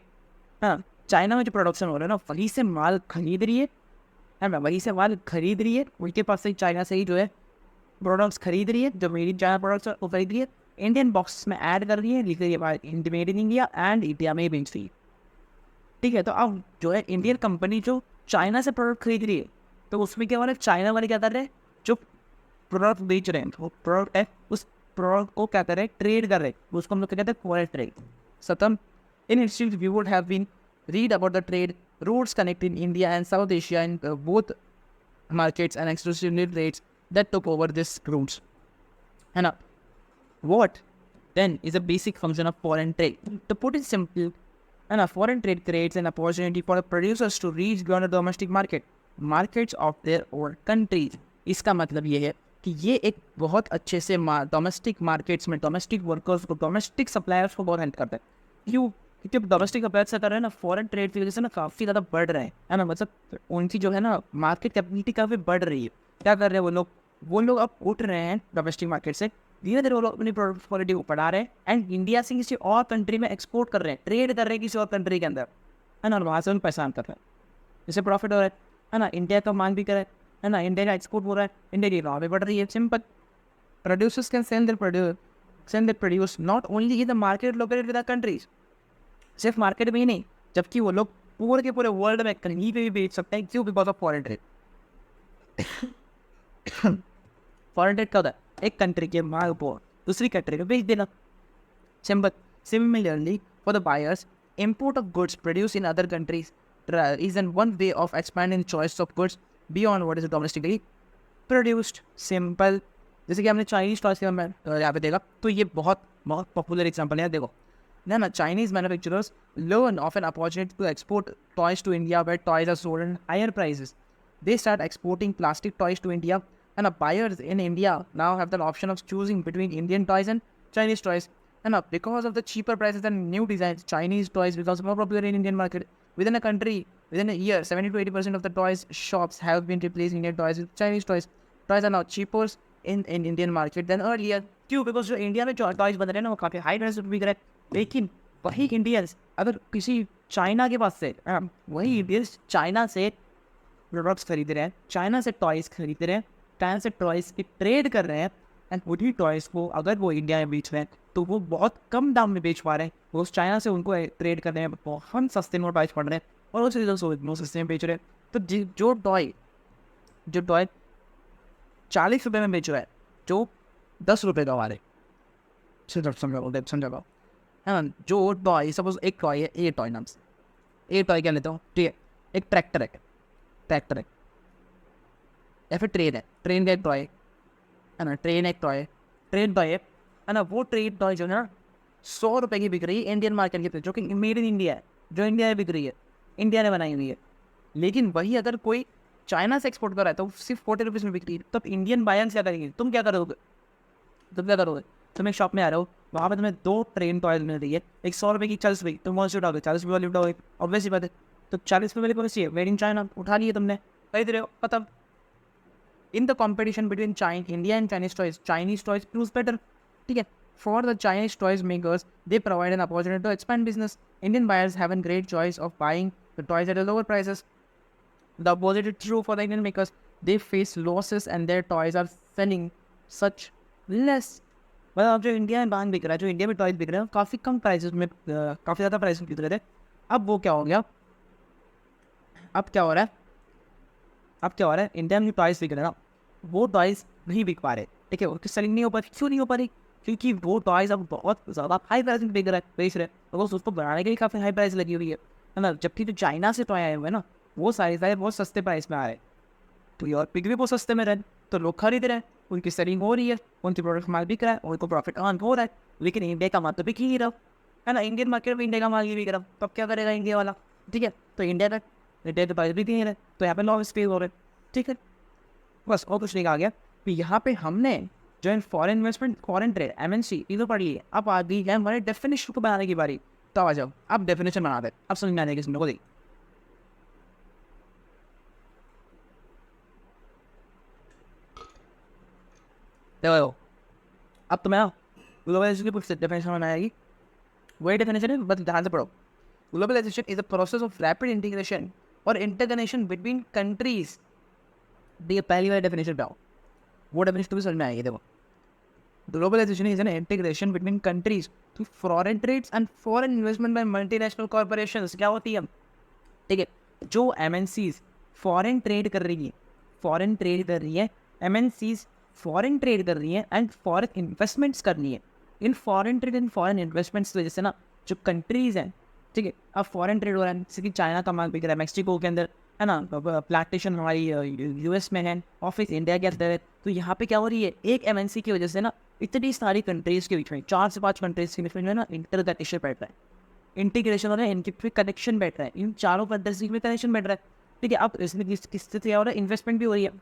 हाँ, चाइना में जो प्रोडक्शन हो रहा है ना, वहीं से माल खरीद रही है ना, वहीं से माल खरीद रही है, उनके पास से चाइना से ही जो है प्रोडक्ट्स खरीद रही है, जो मेड इन चाइना प्रोडक्ट्स वो खरीद रही है, इंडियन बॉक्स में ऐड कर रही है, लिख रही है made in India and India में ही बेच रही है। ठीक है, तो अब जो है इंडियन कंपनी जो चाइना से प्रोडक्ट खरीद रही है, तो उसमें क्या हो रहा है, चाइना वाले क्या कर रहे हैं, जो प्रोडक्ट बेच रहे हैं, वो प्रोडक्ट है, उस प्रोडक्ट को क्या कर रहे हैं, ट्रेड कर रहे हैं, उसको हम लोग कहते हैं फॉरेन ट्रेड। सतम in institute we would have been read about the trade routes connecting India and South Asia in both markets and exclusive rates that took over these routes. And what then is a basic function of foreign trade? To put it simply, and foreign trade creates an opportunity for the producers to reach beyond the domestic markets of their own countries. इसका मतलब ये है कि ये एक बहुत अच्छे से डोमेस्टिक मार्केट्स में डोमेस्टिक वर्कर्स को, डोमेस्टिक सप्लायर्स को बहुत हेल्प करता है। क्यों? क्योंकि डोमेस्टिक अफेयर्स से कर रहे हैं ना, फॉरेन ट्रेड की वजह से ना काफ़ी ज़्यादा बढ़ रहे हैं ना, मतलब उनकी जो है ना मार्केट कैपेबिलिटी काफ़ी बढ़ रही है। क्या कर रहे हैं वो लोग अब उठ रहे हैं डोमेस्टिक मार्केट से, धीरे धीरे वो लोग अपनी प्रोडक्ट क्वालिटी को बढ़ा रहे हैं एंड इंडिया से किसी और कंट्री में एक्सपोर्ट कर रहे हैं, ट्रेड कर रहे हैं किसी और कंट्री के अंदर, है ना, और वहाँ से उन पैसा कर रहे हैं, जिससे प्रॉफिट हो रहा है ना, इंडिया का मांग भी करे, है ना, इंडिया का एक्सपोर्ट हो रहा है, इंडिया की रॉ भी बढ़ रही है। Simple, producers can sell their produce not only in the market located with the countries, सिर्फ मार्केट में ही नहीं, जबकि वो लोग पूरे के पूरे वर्ल्ड में कहीं पे भी बेच सकते हैं। क्यों? Because of foreign trade. Foreign trade क्या होता है, एक कंट्री के माल को दूसरी कंट्री में बेच देना। Similarly, for the buyers, import of goods produced in other countries is one way of expanding the choice of goods beyond what is domestically produced. Simple, जैसे कि हमने चाइनीज टॉयज के यहाँ पे देखा, तो ये बहुत बहुत पॉपुलर एग्जाम्पल है। देखो, ना Chinese manufacturers learn of an opportunity to export toys to India where toys are sold at higher prices. They start exporting plastic toys to India, and buyers in India now have the option of choosing between Indian toys and Chinese toys. And because of the cheaper prices and new designs, Chinese toys becomes more popular in Indian market. Within a country, within a year, 70 to 80% of the toys shops have been replacing Indian toys with Chinese toys. Toys are now cheaper in Indian market than earlier. क्यों? Because जो India में जो toys बन रहे हैं ना वो काफ़ी हाई प्राइस में बिक रहे हैं, लेकिन वही इंडियंस अगर किसी चाइना के पास से वही इंडियंस चाइना से प्रोडक्ट्स खरीद रहे हैं, चाइना से टॉयज खरीद रहे हैं, चाइना से टॉयज की ट्रेड कर रहे हैं, एंड उन्हीं टॉयज को अगर वो इंडिया में बेच रहे हैं तो वो बहुत कम दाम में बेच पा रहे हैं. वो उस चाइना से उनको ट्रेड कर रहे हैं, बहुत सस्ते में प्राइस पड़ रहे हैं और उस रीजन से वो सस्ते में बेच रहे हैं. तो जो टॉय 40 रुपये में बेच रहा है, जो 10 रुपये का वाले समझा है ना. जो टॉय सपोज एक टॉय है, ए टॉय नाम से, ए टॉय क्या लेता हूँ, ठीक है, एक ट्रैक्टर है या फिर ट्रेन है, ट्रेन का एक टॉय है ना, ट्रेन टॉय है ना. वो ट्रेन टॉय जो है ना 100 रुपये की बिक रही है इंडियन मार्केट के, जो कि मेड इन इंडिया है, जो इंडिया में बिक रही है, इंडिया ने बनाई हुई है. लेकिन वही अगर कोई चाइना से एक्सपोर्ट कर रहा है तो सिर्फ 40 रुपीज़ में बिक रही है. तब इंडियन बायर्स क्या करेंगे? तुम क्या करोगे? तुम एक शॉप में आ रहे हो, वहाँ पे तुम्हें 2 ट्रेन टॉयज मिल रही है, एक 100 रुपये की 40 रुपये, तुम कौन सी उठाओगे? 40 रुपये वाली उठाओगे, ऑब्वियसली बात है. तो 40 रुपये वाली कौन सी है? मेड इन चाइना, उठा लिए तुमने, खरीद रहे हो, खत्म. In the competition between India and Chinese toys proves better. ठीक है, for the Chinese toys makers they provide an opportunity to expand business. Indian buyers have an great choice of buying the toys at lower prices. The opposite is true for the Indian makers. They face losses and their toys are selling such less. मतलब जो India में बांग बिक रहा है, जो India में toys बिक रहे हैं काफ़ी कम प्राइसेस में, काफ़ी ज़्यादा प्राइस में बिक रहे थे. अब वो क्या हो गया? अब क्या हो रहा है? इंडिया में टॉयज बिक रहे हैं ना, वो टॉयज नहीं बिक पा रहे. ठीक है, उनकी सेलिंग नहीं हो पा रही. क्यों नहीं हो पा रही? क्योंकि वो टॉयज अब बहुत ज़्यादा हाई प्राइस में बेच रहे हैं, तो उसको बनाने के लिए काफ़ी हाई प्राइस लगी हुई है ना. जबकि जो चाइना से टॉय आए हुए हैं ना, वो सारे बहुत सस्ते प्राइस में आ रहे हैं, तो और पिक भी बहुत सस्ते में रहे, तो लोग खरीद रहे हैं, उनकी सेलिंग हो रही है, उनकी प्रोडक्ट माल बिक रहा है, उनको प्रॉफिट अर्न हो रहा है. लेकिन इंडिया का माल तो बिक ही नहीं रहा है ना. इंडियन मार्केट में इंडिया का माल ही बिक रहा, तब क्या करेगा इंडिया वाला? ठीक है, तो इंडिया का प्राइस बिक नहीं रहा, तो यहाँ पे लॉस पे हो रहे. ठीक है, बस और कुछ नहीं कहा गया. तो यहाँ पे हमने जो in foreign investment, foreign trade, MNC इधर पढ़ लिए. अब आ गई है हमारे डेफिनेशन को बनाने की बारी. तो आ जाओ, अब डेफिनेशन बना दे. अब समझ में आने की को देखिए. देखो, अब तो मैं ग्लोबलाइजेशन की कुछ डेफिनेशन बनाएगी. वही डेफिनेशन है, बस ध्यान से पढ़ो. Globalisation is a process of rapid integration और इंटरकनेक्शन बिटवीन कंट्रीज. देखिए, पहली वाली डेफिनेशन पे आओ, वो डेफिनेशन तुम्हें समझ में आएगी. देखो, globalisation is an integration between countries through foreign trades and foreign investment by multinational corporations. क्या होती है? ठीक है, जो MNCs फॉरेन ट्रेड कर रही है, MNCs फॉरेन ट्रेड कर रही है एंड फॉरेन इन्वेस्टमेंट्स कर रही है. In foreign trade and foreign investments की वजह से ना, जो कंट्रीज हैं, ठीक है, अब फॉरेन ट्रेड हो रहा है, जैसे कि चाइना का माल बिक रहा है मैक्सिको के अंदर, है ना, प्लांटेशन हमारी US में है, ऑफिस इंडिया के अंदर है. तो यहाँ पे क्या हो रही है? एक MNC की वजह से ना इतनी सारी कंट्रीज के बीच में, 4 से 5 कंट्रीज के बीच में ना इंटरकनेक्शन बैठ रहा है, इंटीग्रेशन हो रहा है, इनके कनेक्शन बैठ रहा है, इन चारों कंट्रीज में कनेक्शन बैठ रहा है. ठीक है, अब इसमें किस क्या हो रहा है? इन्वेस्टमेंट भी हो रही है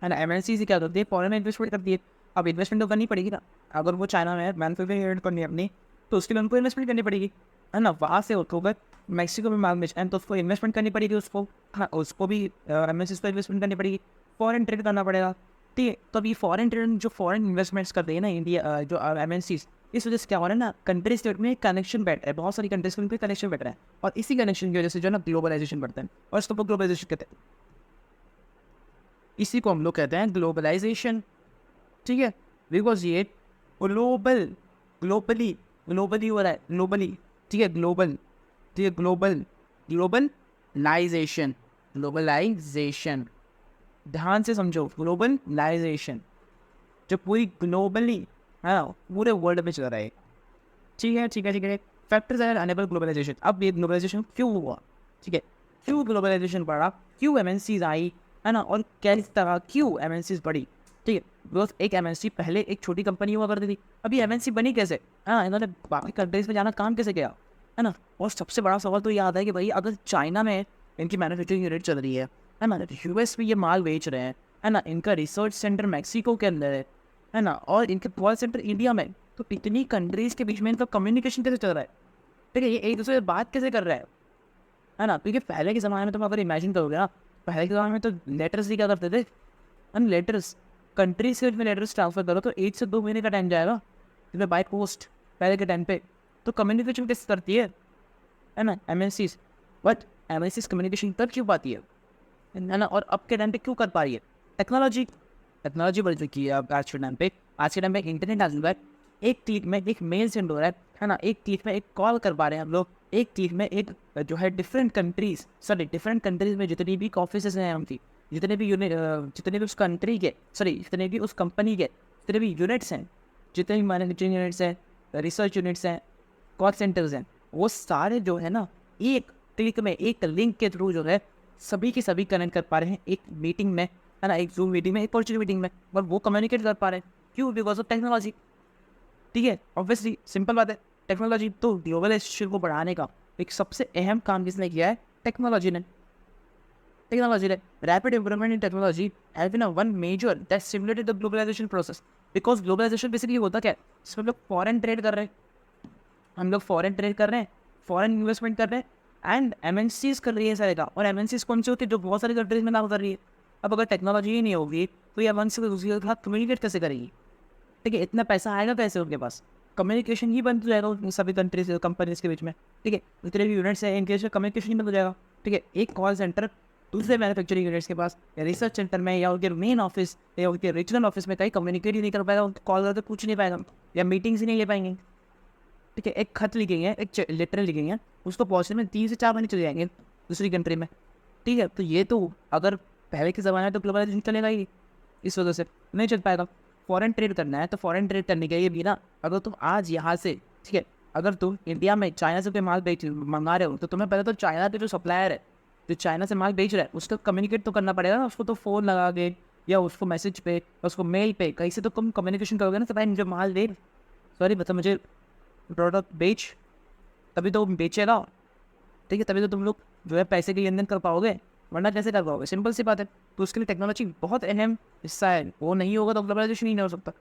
ना. MNC से क्या करती है? फॉरेन में इन्वेस्टमेंट करती है. अब इन्वेस्टमेंट तो करनी पड़ेगी ना, अगर वो चाइना में मैन्युफैक्चरिंग करनी है अपनी, तो उसके लिए उनको इन्वेस्टमेंट करनी पड़ेगी, है ना. वहाँ से होकर मैक्सिको में माल बेचना है, तो उसको इन्वेस्टमेंट करनी पड़ेगी उसको, हाँ, उसको भी MNCs को इन्वेस्टमेंट करनी पड़ेगी, फॉरेन ट्रेड करना पड़ेगा. ठीक है, तो अभी फॉरेन ट्रेड, जो फॉरेन इन्वेस्टमेंट्स कर रही है ना इंडिया, जो MNCs, इस वजह से क्या हो रहा है ना, कंट्रीज के में कनेक्शन बैठ रहा है, बहुत सारी कंट्रीज के कनेक्शन बैठ रहा है, और इसी कनेक्शन की वजह से जो है ना ग्लोबलाइजेशन बढ़ता है, और इसको ग्लोबलाइजेशन कहते हैं. इसी को हम लोग कहते हैं ग्लोबलाइजेशन. ठीक है, बिकॉज ये ग्लोबली हो रहा है, ग्लोबली. ठीक है, ग्लोबलाइजेशन ध्यान से समझो. ग्लोबलाइजेशन जो पूरी ग्लोबली है ना, पूरे वर्ल्ड में चल रहा है. ठीक है. Factors are enable globalisation. अब ये ग्लोबलाइजेशन क्यों हुआ? ठीक है, क्यों ग्लोबलाइजेशन बढ़ा, क्यों MNCs आई, है ना, और किस तरह क्यों MNCs बढ़ी. ठीक है, बिकॉज एक एमएनसी पहले एक छोटी कंपनी हुआ करती थी, अभी एमएनसी बनी कैसे? हाँ, इन्होंने बाकी कंट्रीज में जाना काम कैसे किया, है ना? और सबसे बड़ा सवाल तो ये आता है कि भाई अगर चाइना में इनकी मैन्युफैक्चरिंग यूनिट चल रही है ना, यूएस में ये माल बेच रहे हैं, है ना, इनका रिसर्च सेंटर मैक्सिको के अंदर है ना, और इनके कॉल सेंटर इंडिया में, तो इतनी कंट्रीज के बीच में इनका कम्युनिकेशन कैसे चल रहा है? ठीक है, ये एक दूसरे से बात कैसे कर रहा है ना? क्योंकि पहले के ज़माने में तुम अगर इमेजिन करोगे ना, पहले के ज़माने में तो लेटर्स ही क्या करते थे, एंड लेटर्स कंट्रीज के में लेटर्स ट्रांसफर करो तो 1 से 2 महीने का टाइम जाएगा, जिसमें बाई पोस्ट पहले के टाइम पे। तो कम्युनिकेशन कैसे करती है ना एमएनसीज? बट एमएनसीज कम्युनिकेशन कर क्यों पाती है ना? और अब के टाइम पे क्यों कर पा रही है? टेक्नोलॉजी बढ़ चुकी है अब आज के टाइम पे। आज के टाइम पे इंटरनेट आ चुका है, एक क्लिक में एक मेल सेंड हो रहा है ना, एक क्लिक में एक कॉल कर पा रहे हैं हम लोग, एक क्लिक में एक जो है डिफरेंट कंट्रीज में जितनी भी ऑफिस हैं उनकी, जितने भी उस कंट्री के जितने भी उस कंपनी के जितने भी यूनिट्स हैं, जितने भी मैन्युफैक्चरिंग यूनिट्स हैं, रिसर्च यूनिट्स हैं, कॉल सेंटर्स हैं, वो सारे जो है ना एक क्लिक में एक लिंक के थ्रू जो है सभी की सभी कनेक्ट कर पा रहे हैं एक मीटिंग में, है ना, एक जूम मीटिंग में, एक वर्चुअल मीटिंग में, और वो कम्युनिकेट कर पा रहे हैं। क्यों? Because of technology. ठीक है, ऑब्वियसली सिंपल बात है, टेक्नोलॉजी तो ग्लोबलाइजेशन को बढ़ाने का एक सबसे अहम काम किसने किया है? टेक्नोलॉजी ने। Rapid improvement in technology has been one major that stimulated the globalisation process. Because globalisation basically होता क्या है? इसमें हम लोग फॉरेन ट्रेड कर रहे हैं, फॉरेन इन्वेस्टमेंट कर रहे हैं, एंड एमएनसीज कर रही है सारे का। और एमएनसीज कौन सी होती है? जो बहुत सारी कंट्रीज में काम कर रही है। अब अगर टेक्नोलॉजी ही नहीं होगी तो ये एमएनसी दूसरी के साथ कम्युनिकेट कैसे करेगी? ठीक है, इतना पैसा आएगा कैसे उनके पास? कम्युनिकेशन ही बंद हो जाएगा उन सभी कंट्रीज कंपनीज के बीच में। ठीक है, जितने भी यूनिट्स हैं इनके बीच कम्युनिकेशन ही बंद हो जाएगा। ठीक है, एक कॉल सेंटर दूसरे मैन्युफैक्चरिंग यूनिट्स के पास या रिसर्च सेंटर में या उनके मेन ऑफिस या उनके रीजनल ऑफिस में कहीं कम्युनिकेट ही नहीं कर पाएगा, कॉल करके पूछ नहीं पाएगा या मीटिंग्स ही नहीं ले पाएंगे। ठीक है, एक खत लिखेंगे, एक लेटर लिखेंगे, उसको पहुँचने में 3 से 4 महीने चले जाएंगे दूसरी कंट्री में। ठीक है, तो ये तो अगर पहले के ज़माने में तो ग्लोबलाइजेशन चलेगा ही, इस वजह से नहीं चल पाएगा। फॉरेन ट्रेड करना है तो फॉरेन ट्रेड करने के लिए भी ना, अगर तुम आज यहाँ से, ठीक है, अगर तुम इंडिया में चाइना से कोई माल मंगा रहे हो तो तुम्हें पहले तो चाइना के जो सप्लायर है, जो चाइना से माल बेच रहा है, उसको कम्युनिकेट तो करना पड़ेगा ना। उसको तो फ़ोन लगा के या उसको मैसेज पे या उसको मेल पे कहीं से तो तुम कम्युनिकेशन करोगे ना कि भाई मुझे माल दे, मतलब मुझे प्रोडक्ट बेच, तभी तो बेचेगा। ठीक है, तभी तो तुम लोग जो है पैसे की लेन देन कर पाओगे, वरना कैसे कर पाओगे? सिंपल सी बात है। तो उसके लिए टेक्नोलॉजी बहुत अहम हिस्सा है, वो नहीं होगा तो ग्लोबलाइजेशन ही नहीं हो सकता,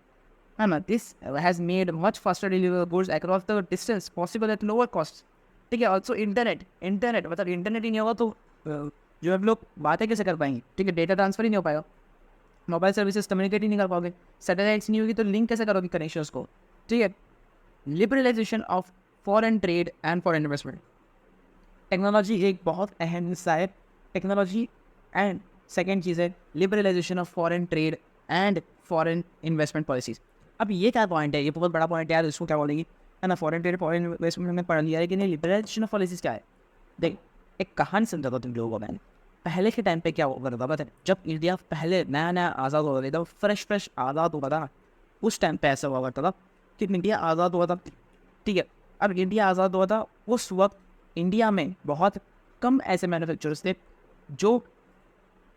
है ना। This has made much faster deliver goods across the distance possible at lower cost. ठीक है, ऑल्सो इंटरनेट मतलब इंटरनेट ही नहीं होगा तो जो हम लोग बातें कैसे कर पाएंगे? ठीक है, डेटा ट्रांसफर ही नहीं हो पाएगा, मोबाइल सर्विसेज कम्युनिकेट ही नहीं कर पाओगे, सैटेलाइट्स नहीं होगी तो लिंक कैसे करोगे कनेक्शंस को? ठीक है, liberalisation of foreign trade and foreign investment, technology एक बहुत अहम हिस्सा है। टेक्नोलॉजी एंड सेकेंड चीज़ है liberalisation of foreign trade and foreign investment policies. अब ये क्या पॉइंट है? ये बहुत बड़ा पॉइंट है यार, इसको क्या बोलेंगे, है ना। फॉरेन ट्रेड फॉरेन इन्वेस्टमेंट हमने पढ़ लिया है कि नहीं, लिबरलाइजेशन ऑफ पॉलिसीज़ क्या है? देख, एक कहानी समझा था तुम लोगों को मैंने। पहले के टाइम पे क्या हुआ करता था, जब इंडिया पहले नया नया आज़ाद हुआ था, एकदम फ्रेश आज़ाद हुआ था, उस टाइम पे ऐसा हुआ करता था कि इंडिया आज़ाद हुआ था। ठीक है, अब इंडिया आज़ाद हुआ था, उस वक्त इंडिया में बहुत कम ऐसे मैन्युफैक्चरर्स थे जो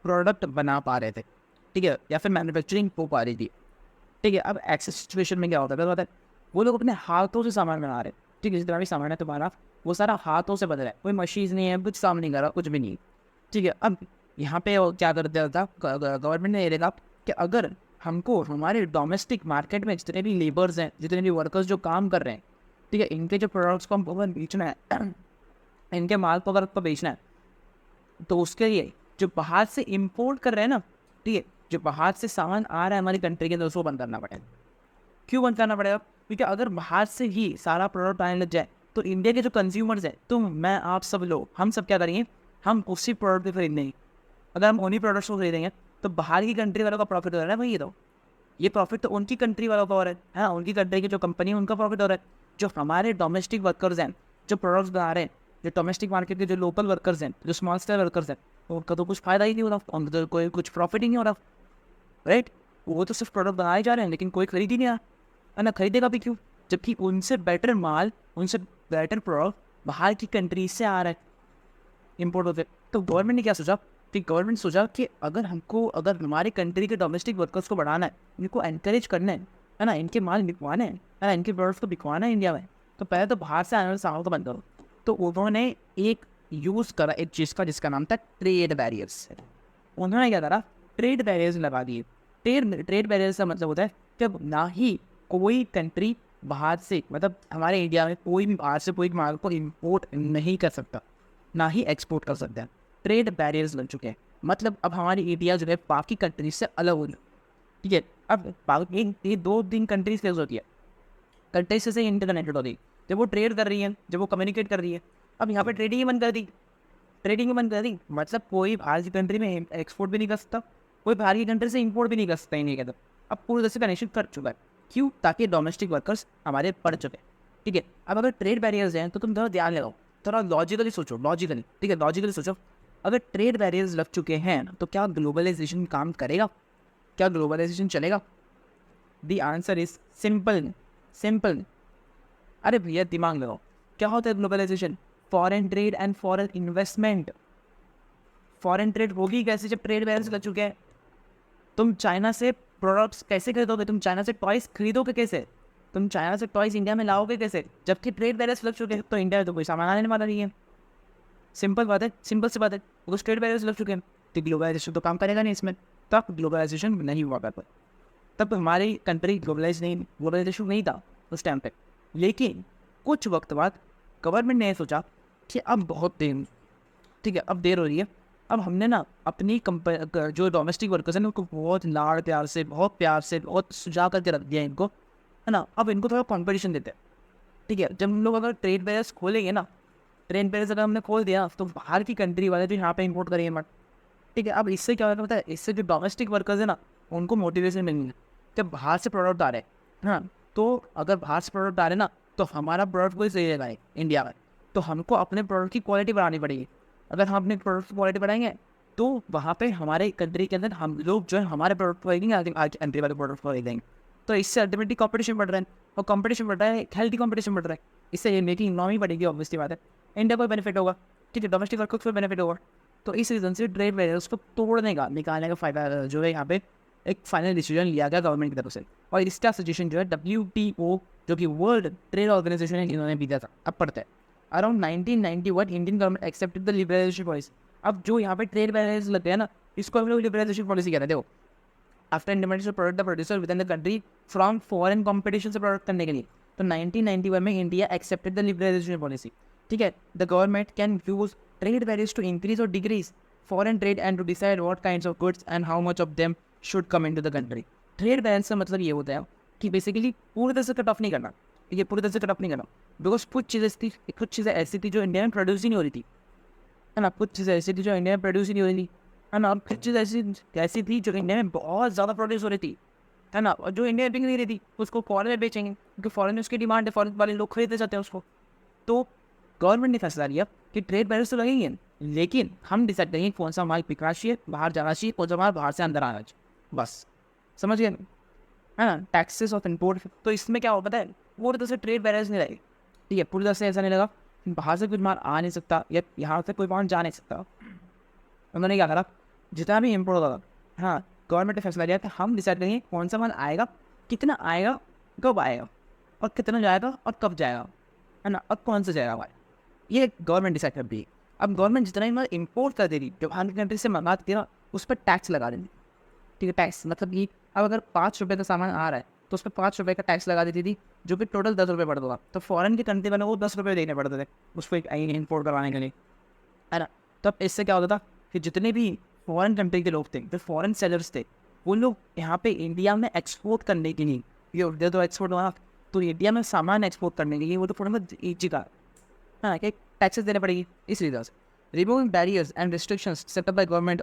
प्रोडक्ट बना पा रहे थे, ठीक है, या फिर मैन्युफैक्चरिंग हो पा रही थी। ठीक है, अब ऐसे सिचुएशन में क्या होता है, वो लोग अपने हाथों से सामान बना रहे, ठीक है, जितना भी सामान है तुम्हारा वो सारा हाथों से बन रहा है, कोई मशीन नहीं है, कुछ काम नहीं कर रहा, कुछ भी नहीं। ठीक है, अब यहाँ पे क्या कर दिया था गवर्नमेंट ने, ये देखा कि अगर हमको हमारे डोमेस्टिक मार्केट में जितने भी लेबर्स हैं, जितने भी वर्कर्स जो काम कर रहे हैं, ठीक है, इनके जो प्रोडक्ट्स को हमको बेचना है, इनके माल को अगर आपको बेचना है, तो उसके लिए जो बाहर से इंपोर्ट कर रहे हैं ना, ठीक है, जो बाहर से सामान आ रहा है हमारी कंट्री के अंदर, उसको बंद करना पड़ेगा। क्यों बंद करना पड़ेगा? क्योंकि अगर बाहर से ही सारा प्रोडक्ट आने लग जाए तो इंडिया के जो कंज्यूमर्स हैं, तुम, मैं, आप सब लोग, हम सब क्या करेंगे? हम उसी प्रोडक्ट को खरीदेंगे। अगर हम उन्हीं प्रोडक्ट्स को खरीदेंगे तो बाहर की कंट्री वालों का प्रॉफिट हो रहा है भाई, ये प्रॉफिट तो उनकी कंट्री वालों का हो रहा है, हाँ, उनकी कंट्री की जो कंपनी है उनका प्रॉफिट हो रहा है। जो हमारे डोमेस्टिक वर्कर्स हैं, जो प्रोडक्ट्स बना रहे हैं, जो डोमेस्टिक मार्केट के जो लोकल वर्कर्स हैं, जो स्मॉल स्केल वर्कर्स हैं, उनका तो कुछ फायदा ही नहीं हो रहा, उनका तो कोई कुछ प्रॉफिट ही नहीं हो रहा, राइट। वो तो सिर्फ प्रोडक्ट बनाए जा रहे हैं लेकिन कोई खरीद ही नहीं रहा, है ना। खरीदेगा भी क्यों? जबकि उनसे बेटर माल, उनसे बेटर प्रोडक्ट बाहर की कंट्रीज से आ रहा है, इम्पोर्ट होते। तो गवर्नमेंट ने क्या सोचा कि गवर्नमेंट सोचा कि अगर हमारे कंट्री के डोमेस्टिक वर्कर्स को बढ़ाना है, इनको एनकरेज करना है ना, इनके माल बिकवाना है ना, इनके प्रोडक्ट्स को बिकवाना है इंडिया में, तो पहले तो बाहर से आने वाले सामान को बंद करो। तो उन्होंने एक यूज़ करा एक चीज़ का जिसका नाम था ट्रेड बैरियर्स। उन्होंने क्या करा, ट्रेड बैरियर्स लगा दिए। ट्रेड बैरियर्स का मतलब होता है कि अब ना ही कोई कंट्री बाहर से, मतलब हमारे इंडिया में कोई भी बाहर से कोई माल को इम्पोर्ट नहीं कर सकता, ना ही एक्सपोर्ट कर सकता है। ट्रेड बैरियर्स लग चुके हैं, मतलब अब हमारी इंडिया जो है बाकी कंट्रीज से अलग हो गई। ठीक है, अब ये 2-3 कंट्रीज कैसे होती है, कंट्रीज से इंटरकनेक्टेड हो रही, जब वो ट्रेड कर रही है, जब वो कम्युनिकेट कर रही है। अब यहाँ पे ट्रेडिंग ही बंद कर दी, मतलब कोई बाहर की कंट्री में एक्सपोर्ट भी नहीं कर सकता, कोई बाहर की कंट्री से इंपोर्ट भी नहीं कर सकता इंडिया के अंदर। अब पूरी तरह से कनेक्शन कर चुका है। क्यों? ताकि डोमेस्टिक वर्कर्स हमारे बढ़ चुके। ठीक है, अब अगर ट्रेड बैरियर्स हैं तो तुम थोड़ा ध्यान लगाओ, थोड़ा लॉजिकली सोचो, ठीक है, लॉजिकली सोचो। अगर ट्रेड बैरियर्स लग चुके हैं तो क्या ग्लोबलाइजेशन काम करेगा? क्या ग्लोबलाइजेशन चलेगा? The answer is simple. अरे भैया दिमाग लगाओ, क्या होता है globalisation? Foreign trade and foreign investment. Foreign trade होगी कैसे जब ट्रेड बैरियर्स लग चुके हैं? तुम चाइना से प्रोडक्ट्स कैसे खरीदोगे? तुम चाइना से टॉयज खरीदोगे कैसे? तुम चाइना से टॉयज इंडिया में लाओगे कैसे? जबकि ट्रेड बैरियर्स लग चुके हैं, तो इंडिया में तो कोई सामान आने वाला नहीं है। सिंपल सी बात है। वो स्टेट बैरियर्स लग चुके हैं तो ग्लोबलाइजेशन तो काम करेगा नहीं इसमें, तब ग्लोबलाइजेशन नहीं हुआ करता। तब हमारी कंट्री ग्लोबलाइजेशन नहीं था उस टाइम पे। लेकिन कुछ वक्त बाद गवर्नमेंट ने सोचा कि अब बहुत देर, ठीक है, अब देर हो रही है, अब हमने ना अपनी जो डोमेस्टिक वर्कर्स हैं उनको बहुत लाड़ प्यार से, बहुत सुझा करके रख दिया इनको, है ना। अब इनको थोड़ा कॉम्पिटिशन देते हैं। ठीक है, जब हम लोग अगर ट्रेड बैरियर्स खोलेंगे ना, ट्रेड बैरियर्स अगर हमने खोल दिया तो बाहर की कंट्री वाले भी यहाँ पे इंपोर्ट करेंगे मत। ठीक है, अब इससे क्या होता है, इससे जो डोमेस्टिक वर्कर्स है ना उनको मोटिवेशन मिलेंगे। जब बाहर से प्रोडक्ट आ रहे हैं, हाँ, तो अगर बाहर से प्रोडक्ट आ रहे हैं ना, तो हमारा प्रोडक्ट कोई सही रहेगा इंडिया में, तो हमको अपने प्रोडक्ट की क्वालिटी बढ़ानी पड़ेगी। अगर हम अपने प्रोडक्ट की क्वालिटी बढ़ाएंगे तो वहाँ पे हमारे कंट्री के अंदर हम लोग जो है हमारे प्रोडक्ट को खरीदेंगे, आगे कंट्री वाले प्रोडक्ट को खरीदेंगे। तो इससे अल्टीमेटली कॉम्पिटिशन बढ़ रहा है, और कॉम्पिटिशन बढ़ रहा है, हेल्थी कॉम्पिटिशन बढ़ रहा है। इससे ये मेकिंग इकोनॉमी बढ़ेगी, ऑब्वियसली बात है, इंडिया को बेनिफिट होगा। ठीक है, डोमेस्टिक वर्कर्स को बेनिफिट होगा। तो इस रीज़न से ट्रेड बैरियर्स को तोड़ने का, निकालने का फायदा जो है यहाँ पे एक फाइनल डिसीजन लिया गया गवर्नमेंट की तरफ से। और इसका सजेशन जो है WTO, जो कि वर्ल्ड ट्रेड ऑर्गेनाइजेशन है, इन्होंने भी दिया था। अब पढ़ते हैं, around 1991 Indian government accepted the liberalisation policy. अब जो यहाँ पे ट्रेड बैरियर्स लगते हैं ना, इसको हम लोग लिबरलाइजेशन पॉलिसी कहते हैं। देखो, after independence product the producer within the country from foreign competition से प्रोडक्ट करने के लिए, तो 1991 में India accepted the liberalisation policy. ठीक है, the government can use trade barriers to increase और decrease foreign trade and to decide what kinds of goods and how much of them should come into the country. Trade barriers का मतलब ये होता है कि basically पूरी तरह से कट ऑफ नहीं करना। ठीक है, पूरी तरह से कट ऑफ नहीं करना, बिकॉज कुछ चीज़ें ऐसी थी जो इंडिया में प्रोड्यूस ही नहीं हो रही थी, है ना। कुछ चीज़ें ऐसी थी जो इंडिया में प्रोड्यूस ही नहीं हो रही थी, है ना। और कुछ चीज़ ऐसी थी जो इंडिया में बहुत ज़्यादा प्रोड्यूस हो रही थी, है ना, और जो इंडिया में बिक नहीं रही थी उसको फॉरेन में बेचेंगे, क्योंकि फॉरेन में उसकी डिमांड है, फॉरेन वाले लोग खरीदना चाहते हैं उसको। तो गवर्नमेंट ने फैसला लिया कि ट्रेड बैरियर्स तो लगेंगे, लेकिन हम डिसाइड करेंगे कौन सा माल बिकना चाहिए, बाहर जाना चाहिए, कौन सा माल बाहर से अंदर आना चाहिए, बस। समझ गए, है ना। टैक्सेस ऑफ इम्पोर्ट, तो इसमें क्या हो पता है, पूरी तरह से ट्रेड बैरियर्स नहीं लगे। ठीक है, पूरी तरह से ऐसा नहीं लगा, बाहर से कुछ माल आ नहीं सकता या यहाँ से कोई माल जा नहीं सकता। उन्होंने क्या करा, जितना भी इम्पोर्ट होगा, हाँ, गवर्नमेंट ने फैसला लिया कि हम डिसाइड करेंगे कौन सा माल आएगा, कितना आएगा, कब आएगा, और कितना जाएगा और कब जाएगा, है ना, और कौन सा जाएगा माल, ये गवर्नमेंट डिसाइड कर दी। अब गवर्नमेंट जितना ही माल इम्पोर्ट कर दे रही, जो बाहर की कंट्री से मंगाती ना, उस पर टैक्स लगा देती। ठीक है, टैक्स मतलब कि अब अगर 5 रुपये का सामान आ रहा है तो उस पर 5 रुपये का टैक्स लगा देती थी, जो कि टोटल 10 रुपये पड़ता था। तो फॉरेन की कंट्री वाले को 10 रुपये देने पड़ते थे उसको इम्पोर्ट करवाने के लिए, है ना। तब इससे क्या होता था कि जितने भी फॉरेन कंट्री के लोग थे, जो फॉरेन सेलर्स थे, वो लोग यहाँ पे इंडिया में एक्सपोर्ट करने के लिए, ये उधर तो एक्सपोर्ट हुआ, तो इंडिया में सामान एक्सपोर्ट करने के लिए वो तो थोड़ा बहुत ईजी का, है ना, कि टैक्सेस देने पड़ेगी। इस रीजन से removing barriers and restrictions set up by government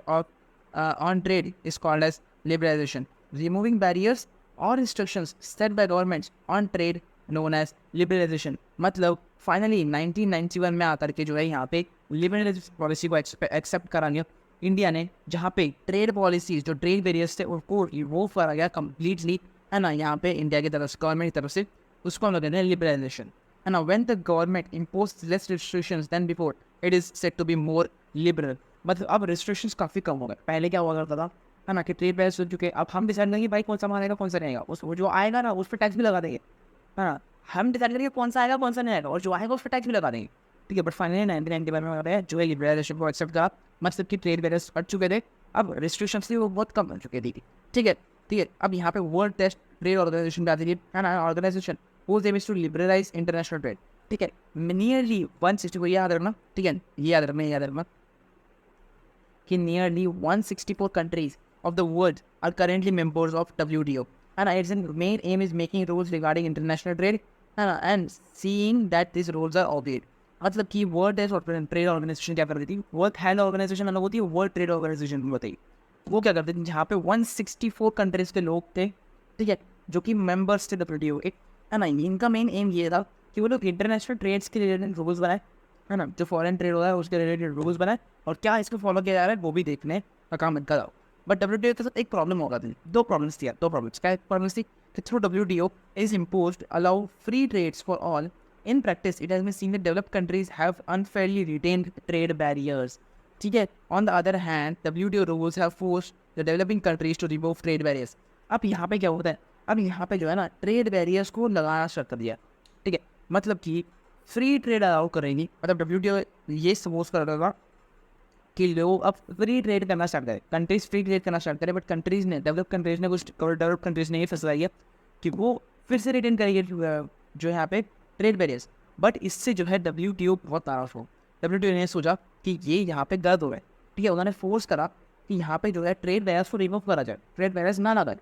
on trade is called as liberalisation. Removing barriers और restrictions set by governments on trade known as liberalisation. मतलब फाइनली 1991 में आकर के जो है यहाँ पे लिबरलाइजेशन पॉलिसी को एक्सेप्ट करा गया इंडिया ने, जहाँ पे ट्रेड पॉलिसीज जो ट्रेड बैरियर्स थे उनको रिमूव करा गया कम्प्लीटली, है ना, यहाँ पे इंडिया की तरफ से, गवर्नमेंट की तरफ से, उसको हम लोग कहते हैं लिबरलाइजेशन, है ना। When the government impose less restrictions then before, it is said to be more liberal. मतलब अब रिस्ट्रिक्शंस काफ़ी कम हो गए। पहले क्या हुआ करता था, है ना, कि ट्रेड बैरियर्स हो चुके, अब हम डिसाइड करेंगे भाई कौन सा माल आएगा कौन सा नहीं आएगा, उस वो जो आएगा ना उस पर टैक्स भी लगा देंगे, है ना। हम डिसाइड करेंगे कौन सा आएगा कौन सा नहीं आएगा, और जो आएगा उस पर टैक्स भी लगा देंगे, ठीक है। बट फाइनली 1991 में हो जो है लिबरलाइजेशन को एक्सेप्ट करा, मतलब कि ट्रेड बैरियर्स हट चुके थे, अब रिस्ट्रिक्शंस थी वो बहुत कम हो चुकी थी, ठीक है। ठीक है, अब यहाँ पे वर्ल्ड टेस्ट ट्रेड ऑर्गेनाइजेशन भी आती थी, है ना, organisation whose aim is to liberalize international trade, ठीक है। नियरली 160 को याद रखना, ठीक है, ये याद रखना कि nearly 164 countries of the world are currently members of WTO, and its main aim is making rules regarding international trade, and seeing that these rules are obeyed. मतलब कि वर्ल्ड ट्रेड ऑर्गेनाइजेशन क्या कर रही थी, वर्ल्ड हेल्थ ऑर्गेनाइजेशन अलग होती है, world trade organisation बताइए वो क्या करते थे, जहाँ पे 164 कंट्रीज के लोग थे, ठीक है, जो कि मेंबर्स थे WTO के, है ना। इनका मेन एम ये था कि वो लोग इंटरनेशनल ट्रेड्स के रिलेटेड रूल्स बनाए, है ना, जो फॉरेन ट्रेड हो रहा है उसके रिलेटेड रूल्स बनाए, और क्या इसको फॉलो किया जा रहा है वो भी देखने का काम इनका था। बट WTO के साथ एक प्रॉब्लम होगा थी, दो प्रॉब्लम्स क्या प्रॉब्लम्स थी कि through WTO is imposed allow free trades for all, in practice it has been seen that developed countries have unfairly retained trade barriers, ठीक है। On the other hand WTO rules have forced the developing countries to remove trade barriers. अब यहाँ पे क्या होता है, अब यहाँ पे जो है ना ट्रेड बैरियर्स को लगाना स्टार्ट कर दिया, ठीक है। मतलब कि फ्री ट्रेड अलाउ करेंगी, मतलब WTO ये सपोज कर रहा था कि लोग अब फ्री ट्रेड करना स्टार्ट करें, कंट्रीज फ्री ट्रेड करना स्टार्ट करें, बट कंट्रीज ने डेवलप कंट्रीज ने कुछ डेवलप कंट्रीज ने ये फंसा है कि वो फिर से रिटेन करेंगे जो यहाँ पे ट्रेड बैरियर्स। बट इससे जो है WTO बहुत नाराज हो, WTO ने सोचा कि ये यहाँ पे गलत हो गए, ठीक है। उन्होंने फोर्स करा कि यहाँ पे जो है ट्रेड बैरियर्स को रिमूव करा जाए, ट्रेड बैरियर्स ना लगा,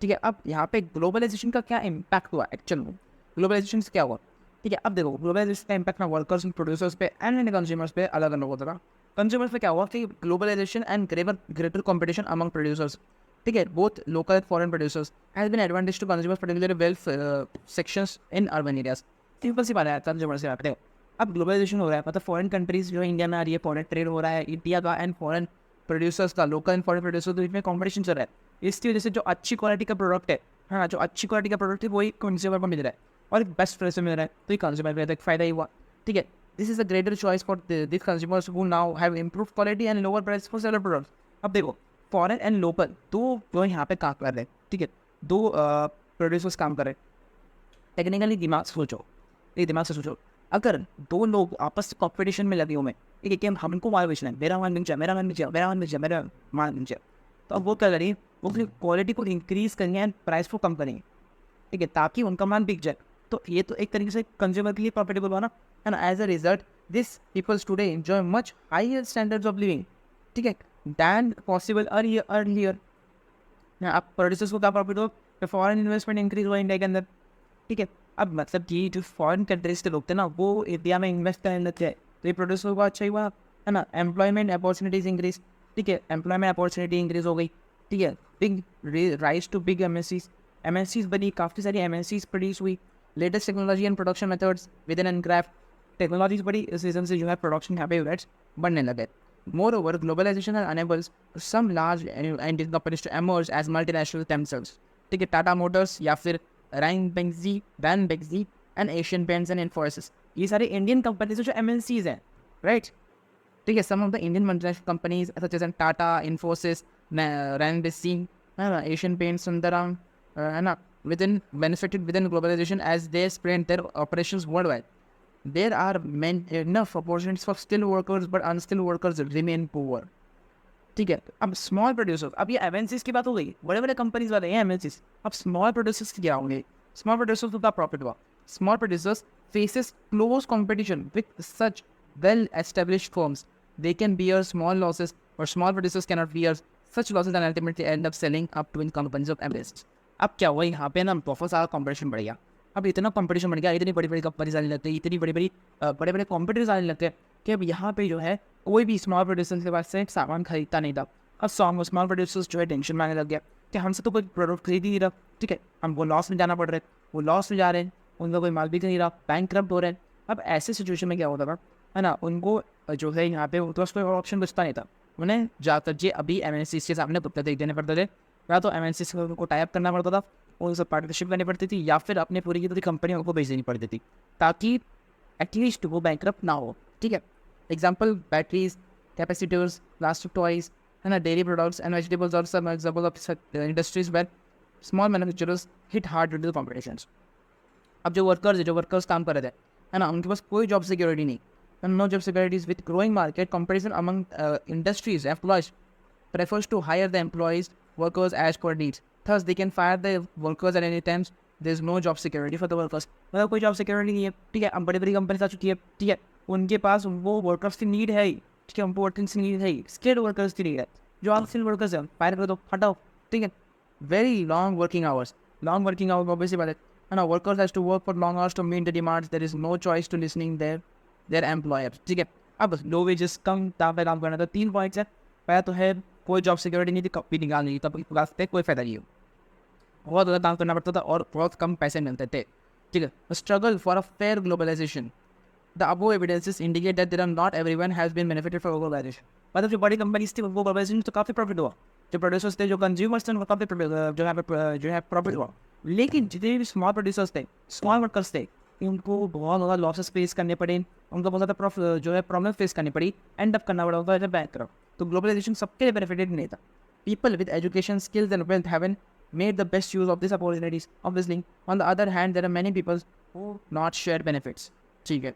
ठीक है। अब यहाँ पे ग्लोबलाइजेशन का क्या इम्पैक्ट हुआ एक्चुअल में, ग्लोबलाइजेशन से क्या हुआ, ठीक है। अब देखो ग्लोबलाइजेशन का इम्पैक्ट ना वर्कर्स एंड प्रोड्यूसर्स पे एंड कंज्यूमर्स पे अलग अलग होता था। कंज्यूमर्स पे क्या हुआ कि globalisation and greater competition among producers, ठीक है, both local and foreign producers has been advantage to consumers particularly wealth sections in urban areas. Simple सी बात है कंज्यूमर से बात है। अब ग्लोबलाइजेशन हो रहा है, मतलब फॉरेन कंट्रीज जो इंडिया में आ रही है, फॉरेन ट्रेड हो रहा है इंडिया का एंड फॉरेन प्रोड्यूसर्स का, लोकल एंड फॉरेन प्रोड्यूसर्स के बीच में कॉम्पिटिशन चल रहा है। इसकी वजह से जो अच्छी क्वालिटी का प्रोडक्ट है, हाँ, जो अच्छी क्वालिटी का प्रोडक्ट है वही कंज्यूमर को मिल रहा है और बेस्ट प्राइस में मिल रहा है, तो ये कंज्यूमर को एक फ़ायदा ही हुआ, ठीक है। This is a greater choice for this consumers who now have improve quality and lower price for seller products. अब देखो फॉरेन एंड लोकल दो जो यहाँ पे काम कर रहे हैं, ठीक है, दो प्रोड्यूसर्स काम कर रहे हैं। टेक्निकली दिमाग से सोचो, ये दिमाग से सोचो, अगर दो लोग आपस में कॉम्पिटिशन में लगे हुए हैं, ठीक है, कि हमको माल बेचना है, मेरा माल बेचा मेरा माल बेचा मेरा माल बेचा मेरा माल बेचा, तो अब वो क्या करेंगे, वो क्वालिटी को इंक्रीज करेंगे एंड प्राइस को कम करेंगे, ठीक है, ताकि उनका माल बिक जाए। तो ये तो एक तरीके से कंज्यूमर के लिए प्रॉफिटेबल हुआ ना, है ना। As a result this peoples today enjoy much higher standards of living, ठीक है, दैन पॉसिबल अर्लियर। अब प्रोड्यूसर्स को क्या प्रॉफिट हो, फॉरेन इन्वेस्टमेंट इंक्रीज हुआ इंडिया के अंदर, ठीक है। अब मतलब कि जो फॉरेन कंट्रीज के लोग थे ना वो इंडिया में इन्वेस्ट करने लगे, तो ये प्रोड्यूसर को अच्छा ही हुआ, है ना। एम्प्लॉयमेंट अपॉर्चुनिटीज इंक्रीज, ठीक है, एम्प्लॉयमेंट अपॉर्चुनिटी इंक्रीज हो गई, ठीक है। Big rise to big MNCs बनी, काफ़ी सारी MNCs प्रोड्यूस हुई, latest technology and production methods with in and craft technologies बड़ी, इस रीजन से जो है प्रोडक्शन यहाँ पे यूनिट्स बढ़ने लगे। Moreover, globalization has enabled some large Indian companies to emerge as multinational themselves. ठीक है, टाटा मोटर्स या फिर Ranbaxy and Asian Paints and Infosys, ये सारे इंडियन कंपनीज जो MNCs हैं, राइट, ठीक है। Some of the Indian multinational companies such as Tata, Infosys, Ranbaxy, है ना, एशियन पेंट्स, सुंदरम, है ना, benefited within globalization as they spread their operations worldwide. There are enough opportunities for skilled workers, but unskilled workers remain poor. ठीक है, अब small producers, अब ये MNCs की बात हो गई, बड़े बड़े कंपनीज वाले हैं MNCs, अब स्मॉल प्रोड्यूसर्स क्या होंगे, स्मॉल प्रोड्यूसर्स को क्या प्रॉफिट हुआ, small producers faces close competition with such well established firms, they can bear small losses और small producers can not bear such losses and ultimately end up selling up to in companies of MNCs। अब क्या हुआ, यहाँ पे ना बहुत सारा competition बढ़ गया, अब इतना कंपटीशन बढ़ गया, इतनी बड़ी बड़ी कंपनीज आने लगती है, इतनी बड़े बड़े कॉम्पिटिटर्स आने लगते हैं कि अब यहाँ पे जो है कोई भी स्मॉल प्रोड्यूसर्स के पास से सामान खरीदता नहीं था। अब स्मॉल प्रोड्यूसर्स जो है टेंशन में आने लग गया कि हमसे तो कोई प्रोडक्ट खरीद ही नहीं रहा, ठीक है, हमको लॉस में जाना पड़ रहा है, वो लॉस में जा रहे हैं, उनका कोई माल बिक नहीं रहा, बैंकक्रप्ट हो रहे हैं। अब ऐसे सिचुएशन में क्या होता था, है ना, उनको जो है यहाँ पे तो कोई ऑप्शन बचता नहीं था, उन्हें ज़्यादातर जे अभी MNCs के सामने पुतले देने पड़ते थे, या तो MNCs को टाइप करना पड़ता था, उनसे पार्टनरशिप करनी पड़ती थी, या फिर अपने पूरी की पूरी कंपनियों को बेच देनी पड़ती थी ताकि एटलीस्ट वो बैंकक्रप्ट ना हो, ठीक है। Example batteries, capacitors, plastic toys, है ना, dairy products and vegetables are some example of industries where small manufacturers hit hard due to competitions. अब जो वर्कर्स काम कर रहे थे, है ना, उनके पास कोई जॉब सिक्योरिटी नहीं, no job securities with growing market competition among industries employees prefers to hire the employees workers as per needs, thus they can fire the workers at any time. There is no job security for the workers, मतलब कोई job security नहीं है, ठीक है। अब बड़ी बड़ी company आ चुकी है, ठीक है, उनके पास वो वर्कर्स की नीड है ही, ठीक है, उनको वर्कर्स की नीड है ही, स्किल्ड वर्कर्स की नीड है, जो आप स्किल्ड वर्कर्स हैं फायर कर दो, हटाओ, ठीक है। Very long working hours obviously बात है ना, workers has to work for long hours to meet the demands, there is no choice to listening their employers, ठीक है। अब लो वेजेस, कम दाम पे काम करना, तो 3 पॉइंट्स है। पहला तो है कोई जॉब सिक्योरिटी नहीं थी, कभी निकाल नहीं, तब पे कोई फायदा नहीं हो, बहुत ज़्यादा काम करना पड़ता था और बहुत कम पैसे मिलते थे, ठीक है। Struggle for a fair globalisation, the above evidences indicate that there are not everyone has been benefited from globalisation. मतलब जो बड़ी कंपनीज थी वो ग्लोबलाइजेशन तो काफ़ी प्रॉफिट हुआ, जो प्रोड्यूसर्स थे, जो कंज्यूमर्स थे, उनको काफ़ी जो है प्रॉफिट हुआ, लेकिन जितने भी स्मॉल प्रोड्यूसर्स थे, स्मॉल वर्कर्स थे, उनको बहुत ज़्यादा लॉसेस फेस करने पड़े, उनको बहुत ज़्यादा जो है प्रॉब्लम फेस करनी पड़ी, एंड अप करना पड़ा उनको एज अ बैंक। तो ग्लोबलाइजेशन सबके लिए बेनिफिटेड नहीं था। People with education, skills and wealth haven't made the best use of these opportunities, obviously. On the other hand, there are many people who not share benefits, ठीक है।